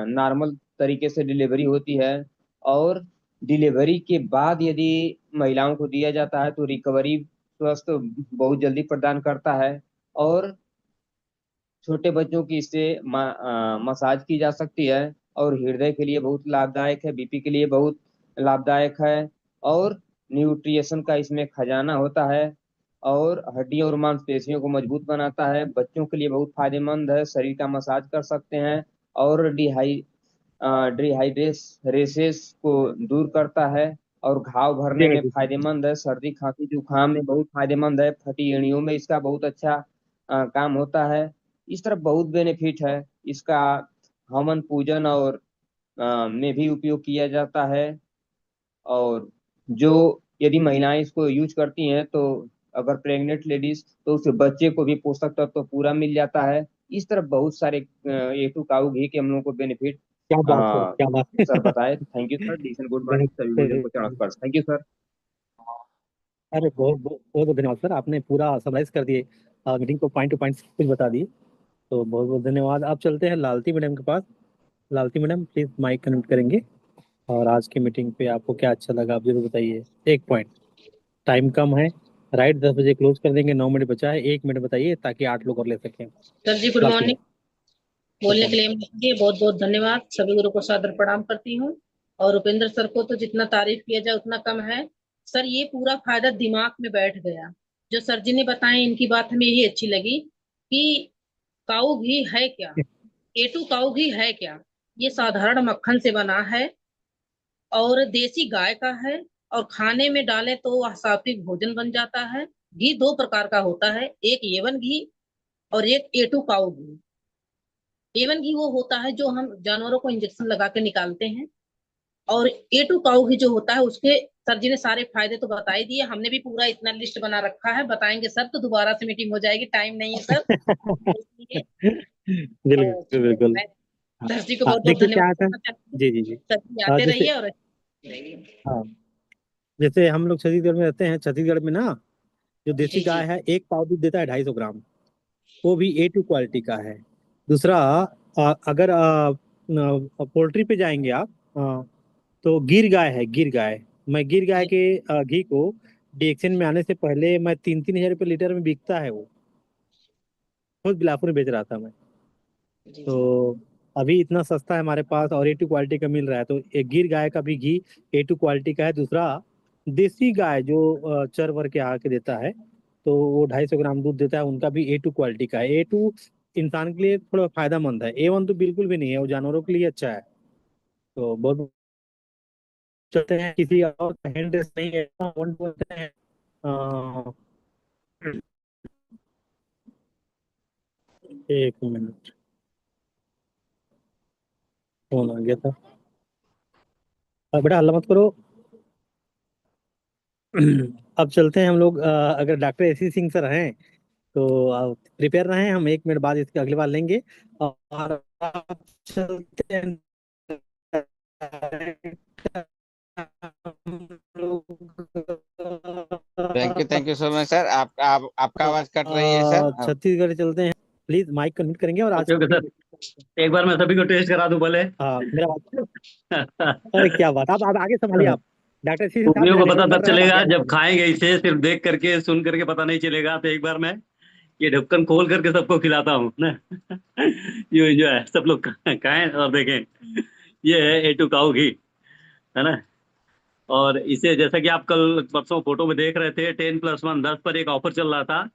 नॉर्मल तरीके से डिलीवरी होती है, और डिलीवरी के बाद यदि महिलाओं को दिया जाता है तो रिकवरी स्वस्थ बहुत जल्दी प्रदान करता है। और छोटे बच्चों की इससे मसाज की जा सकती है, और हृदय के लिए बहुत लाभदायक है, बीपी के लिए बहुत लाभदायक है, और न्यूट्रिशन का इसमें खजाना होता है, और हड्डियों और मांसपेशियों को मजबूत बनाता है, बच्चों के लिए बहुत फायदेमंद है, शरीर का मसाज कर सकते हैं, और डिहाइड्रेसेस को दूर करता है, और घाव भरने में फायदेमंद है, सर्दी खांसी जुकाम में बहुत फायदेमंद है, फटी एड़ियों में इसका बहुत अच्छा काम होता है। इस तरह बहुत बेनिफिट है इसका। हवन पूजन और में भी उपयोग किया जाता है, और जो यदि महिलाएं इसको यूज करती हैं तो अगर प्रेग्नेंट लेडीज तो उस बच्चे को भी पोषक तत्व तो पूरा मिल जाता है। इस तरह बहुत सारे A2 काऊ घी के हम लोगों को बेनिफिट क्या बात है, क्या बात है। सर बताए। Thank you sir. डिसन गुड मॉर्निंग सभी गुरुजन को चरण स्पर्श। Thank you sir. अरे बहुत बहुत बहुत धन्यवाद सर, आपने पूरा समराइज कर दिए, मीटिंग को पॉइंट टू पॉइंट कुछ बता दिए, तो बहुत बहुत धन्यवाद। अब चलते हैं लालती मैडम के पास। Lalti madam please mike connect करेंगे, और आज की मीटिंग पे आपको क्या अच्छा लगा आप जरूर बताइए। एक पॉइंट, टाइम कम है, राइट 10 बजे क्लोज कर देंगे, 9 मिनट बचा है, 1 मिनट बताइए ताकि 8 लोग और ले सकें। सर जी गुड मॉर्निंग। बोलने के लिए बहुत बहुत धन्यवाद। सभी गुरु को सादर प्रणाम करती हूँ, और उपेंद्र सर को तो जितना तारीफ किया जाए उतना कम है। सर ये पूरा फायदा दिमाग में बैठ गया, जो सर जी ने बताए इनकी बात हमें यही अच्छी लगी कि काऊ घी है क्या, A2 काऊ घी है क्या। ये साधारण मक्खन से बना है और देसी गाय का है, और खाने में डालें तो वह सात्विक भोजन बन जाता है। घी दो प्रकार का होता है, एक A1 घी और एक A2 काऊ घी। A1 घी वो होता है जो हम जानवरों को इंजेक्शन लगा के निकालते हैं, और A2 काऊ घी जो होता है उसके सर जी ने सारे फायदे तो बता ही दिए। हमने भी पूरा इतना लिस्ट बना रखा है, बताएंगे सर तो दोबारा से मीटिंग हो जाएगी, टाइम नहीं है सर। बिल्कुल बिल्कुल। सर जी को बहुत बहुत देखिए क्या धन्यवाद। था, जी जी जी, सर जी आते जैसे रहिए। और हाँ, जैसे हम लोग छत्तीसगढ़ में रहते हैं, छत्तीसगढ़ में ना जो देसी जी गाय है एक पाव दूध देता है 250 ग्राम, वो भी A2 क्वालिटी का है। दूसरा, अगर पोल्ट्री पे जाएंगे आप, तो गिर गाय है, गिर गाय। मैं गिर गाय के घी को डीएक्शन में आने से पहले मैं 3-3 हज़ार रुपये लीटर में बिकता है, वो खुद बिलासपुर में बेच रहा था मैं। तो अभी इतना सस्ता है हमारे पास और A2 क्वालिटी का मिल रहा है, तो एक गिर गाय का भी घी A2 क्वालिटी का है। दूसरा, देसी गाय जो चर वर के आके देता है, तो वो 250 ग्राम दूध देता है, उनका भी A2 क्वालिटी का है। A2 इंसान के लिए थोड़ा फायदेमंद है, A1 तो बिल्कुल भी नहीं है, वो जानवरों के लिए अच्छा है। तो बहुत चलते हैं, किसी और का हैंड रेस नहीं है, वन बोलते हैं। एक मिनट, फोन आ गया था। बेटा हल्ला मत करो। अब चलते हैं हम लोग, अगर डॉक्टर AC सिंह सर हैं तो आप प्रिपेयर रहें, हम 1 मिनट बाद इसके अगली बार लेंगे। और आप चलते हैं thank you so much sir. आपका आवाज कट रही है सर। छत्तीसगढ़ चलते हैं, प्लीज माइक कनेक्ट करेंगे। और आज ओके सर, एक बार मैं सभी को टेस्ट करा दूं भले। हाँ मेरा बात अरे क्या बात, आप आगे संभालिए। आप डॉक्टर AC उंगलियों को साहब पता तब कर रहे हैं, चलेगा आप आगे जब खाएंगे इसे, सिर्फ देख करके सुन करके पता नहीं चलेगा। तो एक बार मैं ये ढक्कन खोल करके सबको खिलाता हूँ ना। ये जो है सब लोग खाएं और देखें। ये है A2 काऊ घी, है ना। और इसे जैसा कि आप कल परसों फोटो में देख रहे थे, 10+1 10 पर एक ऑफर चल रहा था,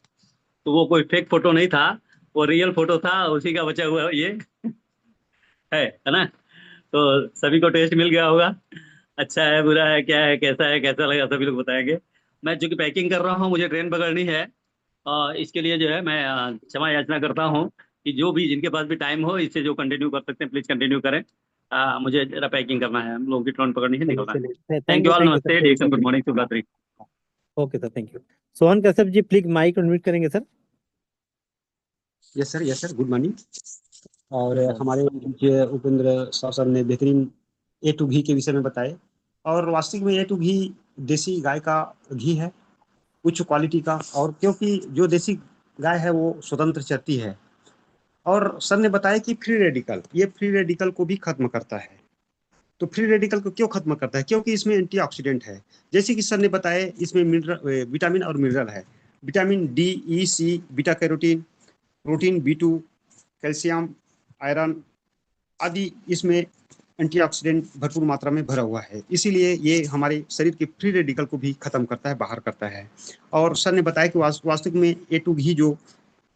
तो वो कोई फेक फोटो नहीं था, वो रियल फोटो था, उसी का बचा हुआ ये है ना। तो सभी को टेस्ट मिल गया होगा। अच्छा है, बुरा है, क्या है, कैसा है, कैसा लगा, सभी लोग बताएंगे। मैं चूंकि पैकिंग कर रहा हूँ, मुझे ट्रेन पकड़नी है, इसके लिए जो है मैं क्षमा याचना करता हूँ कि जो भी जिनके पास भी टाइम हो, इससे जो कंटिन्यू कर सकते हैं प्लीज कंटिन्यू करें। मुझे जरा पैकिंग करना है, हम लोगों की ट्रेन पकड़नी है, निकलना है। चलिए, thank you all, thank you sir, नमस्ते, कोई डिएक्शन, गुड प्रॉब्लम मॉर्निंग, शुभ रात्रि। नहीं। Okay sir, thank you. Sohan Kashyap ji please mike unmute करेंगे sir. Yes sir, good morning. और हमारे जो उपेंद्र साहब सर ने बेहतरीन A2 घी के विषय में बताए, और वास्तविक में A2 घी देसी गाय का घी है, उच्च क्वालिटी का। और क्योंकि जो देसी गाय है वो स्वतंत्र चरती है, और सर ने बताया कि फ्री रेडिकल, ये फ्री रेडिकल को भी खत्म करता है। तो फ्री रेडिकल को क्यों खत्म करता है? क्योंकि इसमें एंटीऑक्सीडेंट है। जैसे कि सर ने बताया, इसमें विटामिन और मिनरल है। Vitamin D, E, C, beta carotene, protein B2, calcium, iron आदि इसमें एंटीऑक्सीडेंट भरपूर मात्रा में भरा हुआ है। इसीलिए ये हमारे शरीर के फ्री रेडिकल को भी खत्म करता है, बाहर करता है। और सर ने बताया कि वास्तविक में A2 घी जो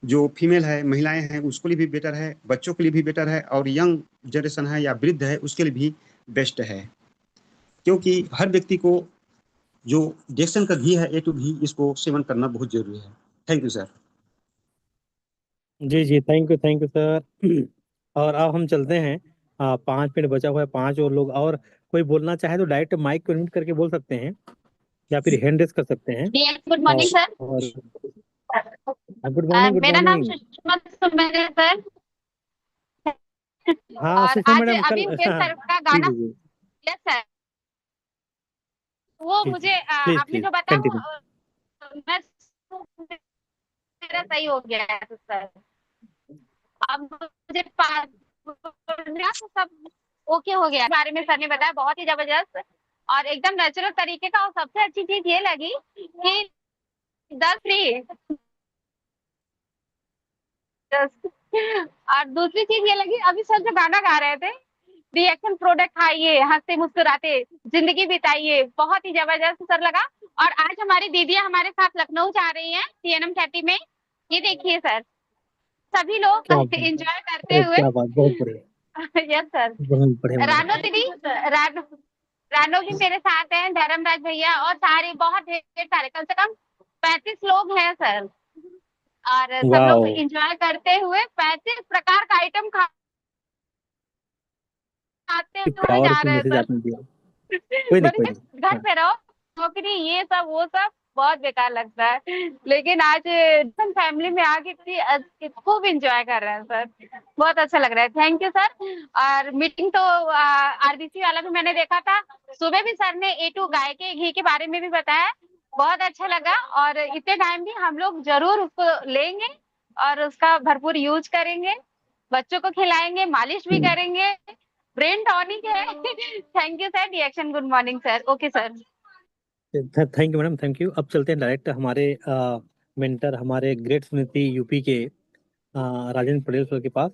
जो फीमेल है, महिलाएं हैं, उसके लिए भी बेटर है, बच्चों के लिए भी बेटर है, और यंग जनरेशन है या वृद्ध है उसके लिए भी बेस्ट है। क्योंकि हर व्यक्ति को जो डेक्सन का घी है, A2 घी, इसको सेवन करना बहुत जरूरी है। Thank you sir. जी जी, थैंक यू सर। और अब हम चलते हैं, 5 मिनट बचा हुआ है, 5 और लोग, और कोई बोलना चाहे तो डायरेक्ट माइक को म्यूट करके बोल सकते हैं, या फिर हैंड रेस कर सकते हैं। Good morning sir. और गुड मॉर्निंग, गुड मेरा नाम मॉर्निंग। सुषमा सुमन है सर। हाँ और सुषमा आज मैडम, अभी कल उपेंद्र हाँ सर का जी गाना, जी जी यस सर, वो जी जी, मुझे प्लीज आपने प्लीज जो बताया कंटिन्यू। वो मैं मेरा सही हो गया है सर। अब मुझे तो सब ओके हो गया। इस बारे में सर ने बताया बहुत ही जबरदस्त और एकदम नेचुरल तरीके का। और सबसे अच्छी चीज ये लगी कि 10 फ्री। और दूसरी चीज ये लगी, अभी सर जो गाना गा रहे थे, रिएक्शन प्रोडक्ट खाइए, हंसते मुस्कुराते जिंदगी बिताइए, बहुत ही जबरदस्त सर लगा। और आज हमारी दीदियां हमारे साथ लखनऊ जा रही हैं TNM 30 में। ये देखिए सर, सभी लोग क्या बात है, एंजॉय करते अरे हुए। क्या बात, बहुत बढ़िया, यस सर। बहुत बढ़िया रानो मैडम। दीदी, रानो रानो भी मेरे साथ हैं, धर्मराज भैया और सारे बहुत ढेर सारे, कम से कम 35 लोग हैं सर। और सब लोग वाह, एंजॉय करते हुए 35 प्रकार का आइटम खाते हुए जा पावरफुल रहे हैं मैसेज सर। आपने दिया। कोई नहीं, कोई बोलिए, नहीं। घर हाँ, पे रहो, नौकरी, ये सब वो सब बहुत बेकार लगता है। लेकिन आज फैमिली में आके खूब एंजॉय कर रहे हैं सर। बहुत अच्छा लग रहा है, थैंक यू सर। और मीटिंग तो RBC वाला भी मैंने देखा था। सुबह भी सर ने A2 गाय के घी के बारे में भी बताया, बहुत अच्छा लगा। और इतने टाइम भी हम लोग जरूर उसको लेंगे और उसका भरपूर यूज करेंगे, बच्चों को खिलाएंगे, मालिश भी करेंगे, ब्रेन टॉनिक है। Thank you sir, reaction, good morning sir. Okay sir. Thank you madam, thank you. अब चलते हैं डायरेक्ट हमारे मेंटर, हमारे ग्रेट स्मृति यूपी के राजेंद्र पटेल सर के पास।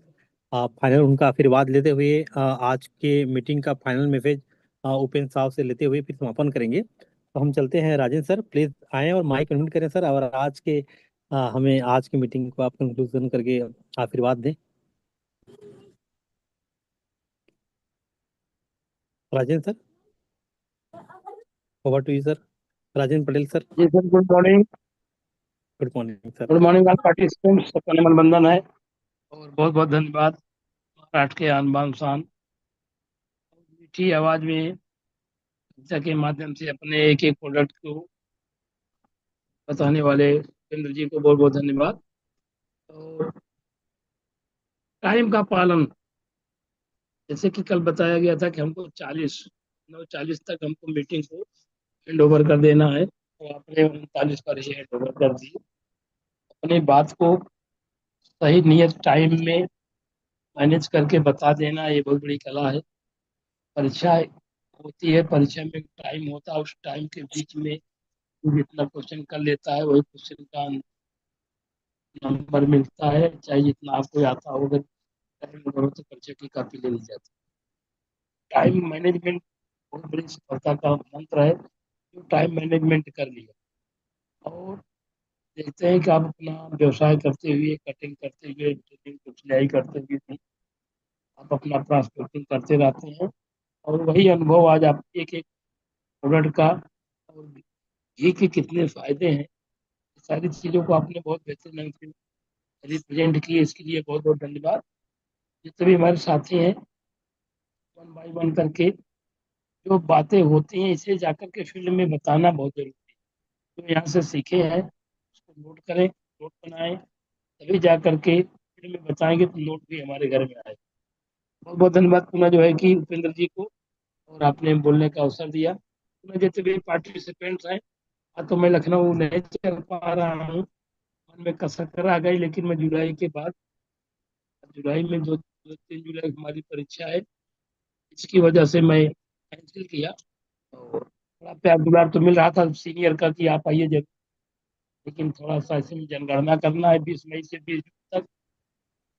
फाइनल उनका आशीर्वाद लेते हुए आज के मीटिंग का फाइनल मैसेज उपेंद्र साहब से लेते हुए फिर समापन करेंगे। तो हम चलते हैं, राजेंद्र सर प्लीज आएं और माइक अनम्यूट करें सर, और आज के हमें आज की मीटिंग को आप कंक्लूजन करके आशीर्वाद दें। Rajendra sir, over to you sir. Rajendra Patel sir, जी sir, good morning. Good morning sir. Good morning all participants, सबका नमन बंदन है और बहुत बहुत धन्यवाद। महाराष्ट्र के आन बान शान मीठी आवाज में चर्चा के माध्यम से अपने एक एक प्रोडक्ट को बताने वाले केंद्र जी को बहुत बहुत धन्यवाद। और टाइम का पालन, जैसे कि कल बताया गया था कि हमको 9:40 तक हमको मीटिंग को हैंड ओवर कर देना है, तो आपने 39 पर ही हैंड ओवर कर दी। अपनी बात को सही नियत टाइम में मैनेज करके बता देना, ये बहुत बड़ी कला है। परीक्षा होती है, परीक्षा में टाइम होता है, उस टाइम के बीच में जितना क्वेश्चन कर लेता है वही क्वेश्चन का नंबर मिलता है, चाहे जितना आपको आता हो, अगर टाइम ओवर हो तो पर्चे की कॉपी ले ली जाती है। टाइम मैनेजमेंट बहुत बड़ी सफलता का मंत्र है, जो टाइम मैनेजमेंट कर लिया। और देखते हैं कि आप अपना व्यवसाय करते हुए, कटिंग करते हुए, ड्रिलिंग कुछ सिलाई करते हुए भी आप अपना ट्रांसपोर्टिंग करते रहते हैं, और वही अनुभव आज आप एक एक प्रोडक्ट का और घी के कितने फायदे हैं, सारी चीज़ों को आपने बहुत बेहतर ढंग से रिप्रेजेंट किए। इसके लिए बहुत बहुत धन्यवाद। जितने भी हमारे साथी हैं, वन बाय वन करके जो बातें होती हैं इसे जाकर के फील्ड में बताना बहुत जरूरी है। जो यहाँ से सीखे हैं उसको नोट करें, नोट बनाएं, तभी जा करके फील्ड में बताएंगे तो नोट भी हमारे घर में आए। बहुत बहुत धन्यवाद पुनः जो है कि उपेंद्र जी को, और आपने बोलने का अवसर दिया। पुनः जितने भी पार्टिसिपेंट्स हैं, तो मैं लखनऊ नहीं चल पा रहा हूँ, मन में कसर आ गई, लेकिन मैं जुलाई के बाद, जुलाई में 2-3 जुलाई हमारी परीक्षा है, इसकी वजह से मैं कैंसिल किया। और थोड़ा प्यार दुलार तो मिल रहा था सीनियर का कि आप आइए जब, लेकिन थोड़ा सा ऐसे में जनगणना करना है 20 मई से 20 जून तक,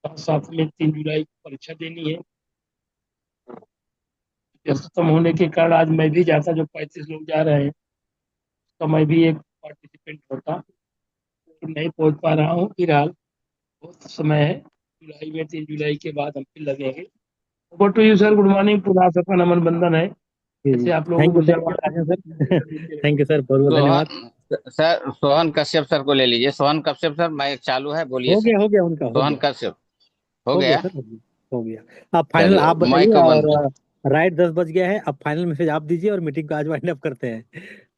साथ साथ में 3 जुलाई की परीक्षा देनी है। व्यस्ततम होने के कारण आज मैं भी जाता, जो 35 लोग जा रहे हैं तो मैं भी एक पार्टिसिपेंट होता, लेकिन नहीं पहुंच पा रहा हूँ। फिलहाल बहुत समय है, जुलाई में 3 जुलाई के बाद हम फिर लगेंगे। Over to you sir, good morning, पूरा सबका नमन बंदन है। जैसे आप लोगों को ऊर्जा thank you Rajan sir. Thank you sir, बहुत बहुत धन्यवाद। सोहन कश्यप सर को ले लीजिए। सोहन कश्यप सर, माइक चालू है, बोलिए सर। हो गया उनका, हो सोहन गया, कश्यप हो हो गया गया। सर, हो गया। अब फाइनल चलिए आप माइक बताइए, को बंद कर। और राइट 10 बज गया है, अब फाइनल मैसेज आप दीजिए और मीटिंग को आज वाइंड अप करते हैं।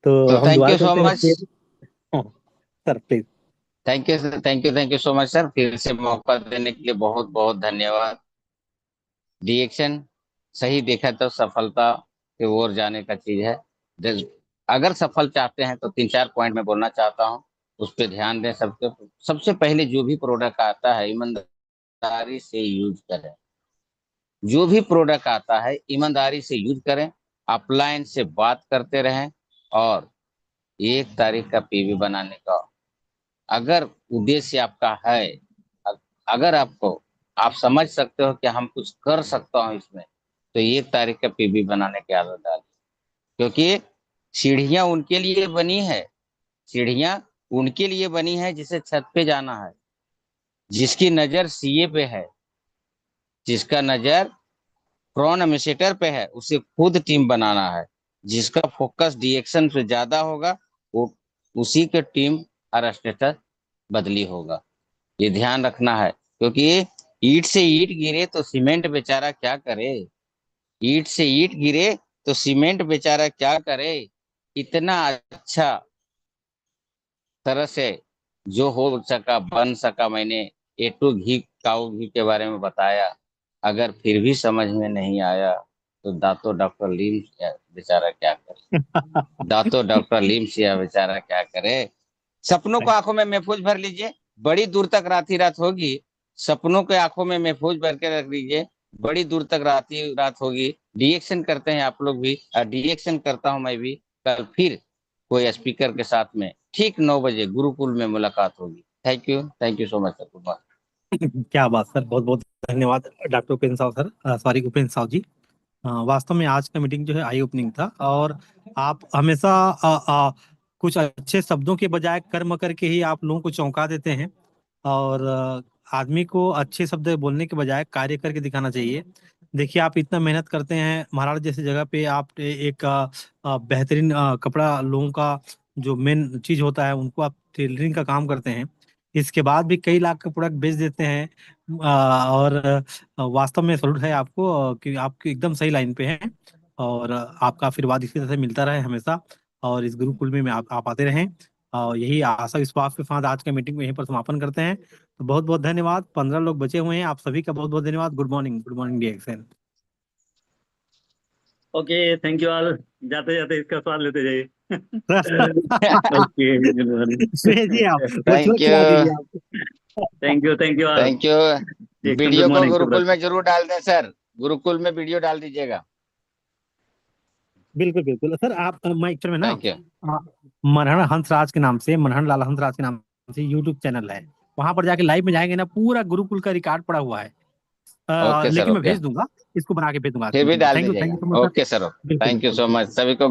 तो तो हम थैंक दोबारा यू सो चलते हैं मच। फिर। हाँ sir, please. Thank you sir, thank you so much sir, फिर से मौका देने के लिए बहुत बहुत धन्यवाद। डिएक्शन सही देखा तो सफलता की ओर जाने का चीज है। जस- अगर सफल चाहते हैं तो 3-4 पॉइंट में बोलना चाहता हूँ, उस पर ध्यान दें। सबसे पहले जो भी प्रोडक्ट आता है ईमानदारी से यूज करें। जो भी प्रोडक्ट आता है ईमानदारी से यूज करें, अपलाइन से बात करते रहें, और 1 तारीख का पीवी बनाने का अगर उद्देश्य आपका है, अ- अगर आपको आप समझ सकते हो कि हम कुछ कर सकता हूँ इसमें, तो 1 तारीख का पीवी बनाने की आदत डालिए। क्योंकि सीढ़ियां उनके लिए बनी है, सीढ़ियां उनके लिए बनी है जिसे छत पे जाना है, जिसकी नजर सीए पे है, जिसका नजर प्रॉन एम्बेसडर पे है, उसे खुद टीम बनाना है। जिसका फोकस डिएक्शन पे ज्यादा होगा, वो उसी के टीम और स्टेटस बदली होगा। ये ध्यान रखना है, क्योंकि ईंट से ईंट गिरे तो सीमेंट बेचारा क्या करे। ईंट से ईंट गिरे तो सीमेंट बेचारा क्या करे। इतना अच्छा तरह से जो हो सका बन सका, मैंने ए टू घी काऊ घी के बारे में बताया। अगर फिर भी समझ में नहीं आया तो दातो डॉक्टर लीम बेचारा क्या करे। दातो डॉक्टर लीम सिया बेचारा क्या करे। सपनों को आंखों में महफूज भर लीजिए, बड़ी दूर तक रात ही रात होगी। सपनों के आंखों में महफूज भर के रख लीजिए, बड़ी दूर तक रात ही रात होगी। डिएक्शन करते हैं आप लोग भी, और डिएक्शन करता हूं मैं भी। कल फिर कोई स्पीकर के साथ में ठीक 9 बजे गुरुकुल में मुलाकात होगी। Thank you so much sir. क्या बात सर, बहुत बहुत धन्यवाद doctor Upendra Sahu sir, sorry Upendra Sahu ji. वास्तव में आज का मीटिंग जो है आई ओपनिंग था, और आप हमेशा कुछ अच्छे शब्दों के बजाय कर्म करके ही आप लोगों को चौंका देते हैं। और आदमी को अच्छे शब्द बोलने के बजाय कार्य करके दिखाना चाहिए। देखिए, आप इतना मेहनत करते हैं, महाराज जैसी जगह पे आप एक बेहतरीन कपड़ा लोगों का जो मेन चीज होता है उनको आप टेलरिंग का काम करते हैं। इसके बाद भी कई लाख का प्रोडक्ट बेच देते हैं। और वास्तव में सैल्यूट है आपको, कि आप एकदम सही लाइन पे हैं। और आपका आशीर्वाद इसी तरह से मिलता रहे हमेशा, और इस गुरुकुल में आप आते रहें। और यही आशा विश्वास के साथ आज के मीटिंग को यहीं पर समापन करते हैं। तो बहुत बहुत धन्यवाद, 15 लोग बचे हुए हैं, आप सभी का बहुत बहुत धन्यवाद। गुड मॉर्निंग डिएक्शन। Okay, thank you all. जाते जाते इसका स्वाद लेते जाइए। Okay, good morning. जी आप वो थैंक खिला यू। दीजिए आप। Thank you all. Thank you. Good video को मॉर्निंग, शुभ गुरुकुल रात्रि। में जरूर डाल दें सर, गुरुकुल में वीडियो डाल दीजिएगा। बिल्कुल बिल्कुल सर, आप एक्चुअल में ना, थैंक यू। मनहर हंसराज के नाम से, मनहर लाल हंसराज के नाम से यूट्यूब चैनल है, वहां पर जाके लाइव में जाएंगे ना, पूरा गुरुकुल का रिकॉर्ड पड़ा हुआ है। ओके सर, लेकिन मैं ओके, भेज दूंगा, इसको बना के भेज दूंगा फिर भी डाल थैंक यू दीजिएगा। सो मच सर। ओके सर, बिल्कुल थैंक यू बिल्कुल सो मच, सभी को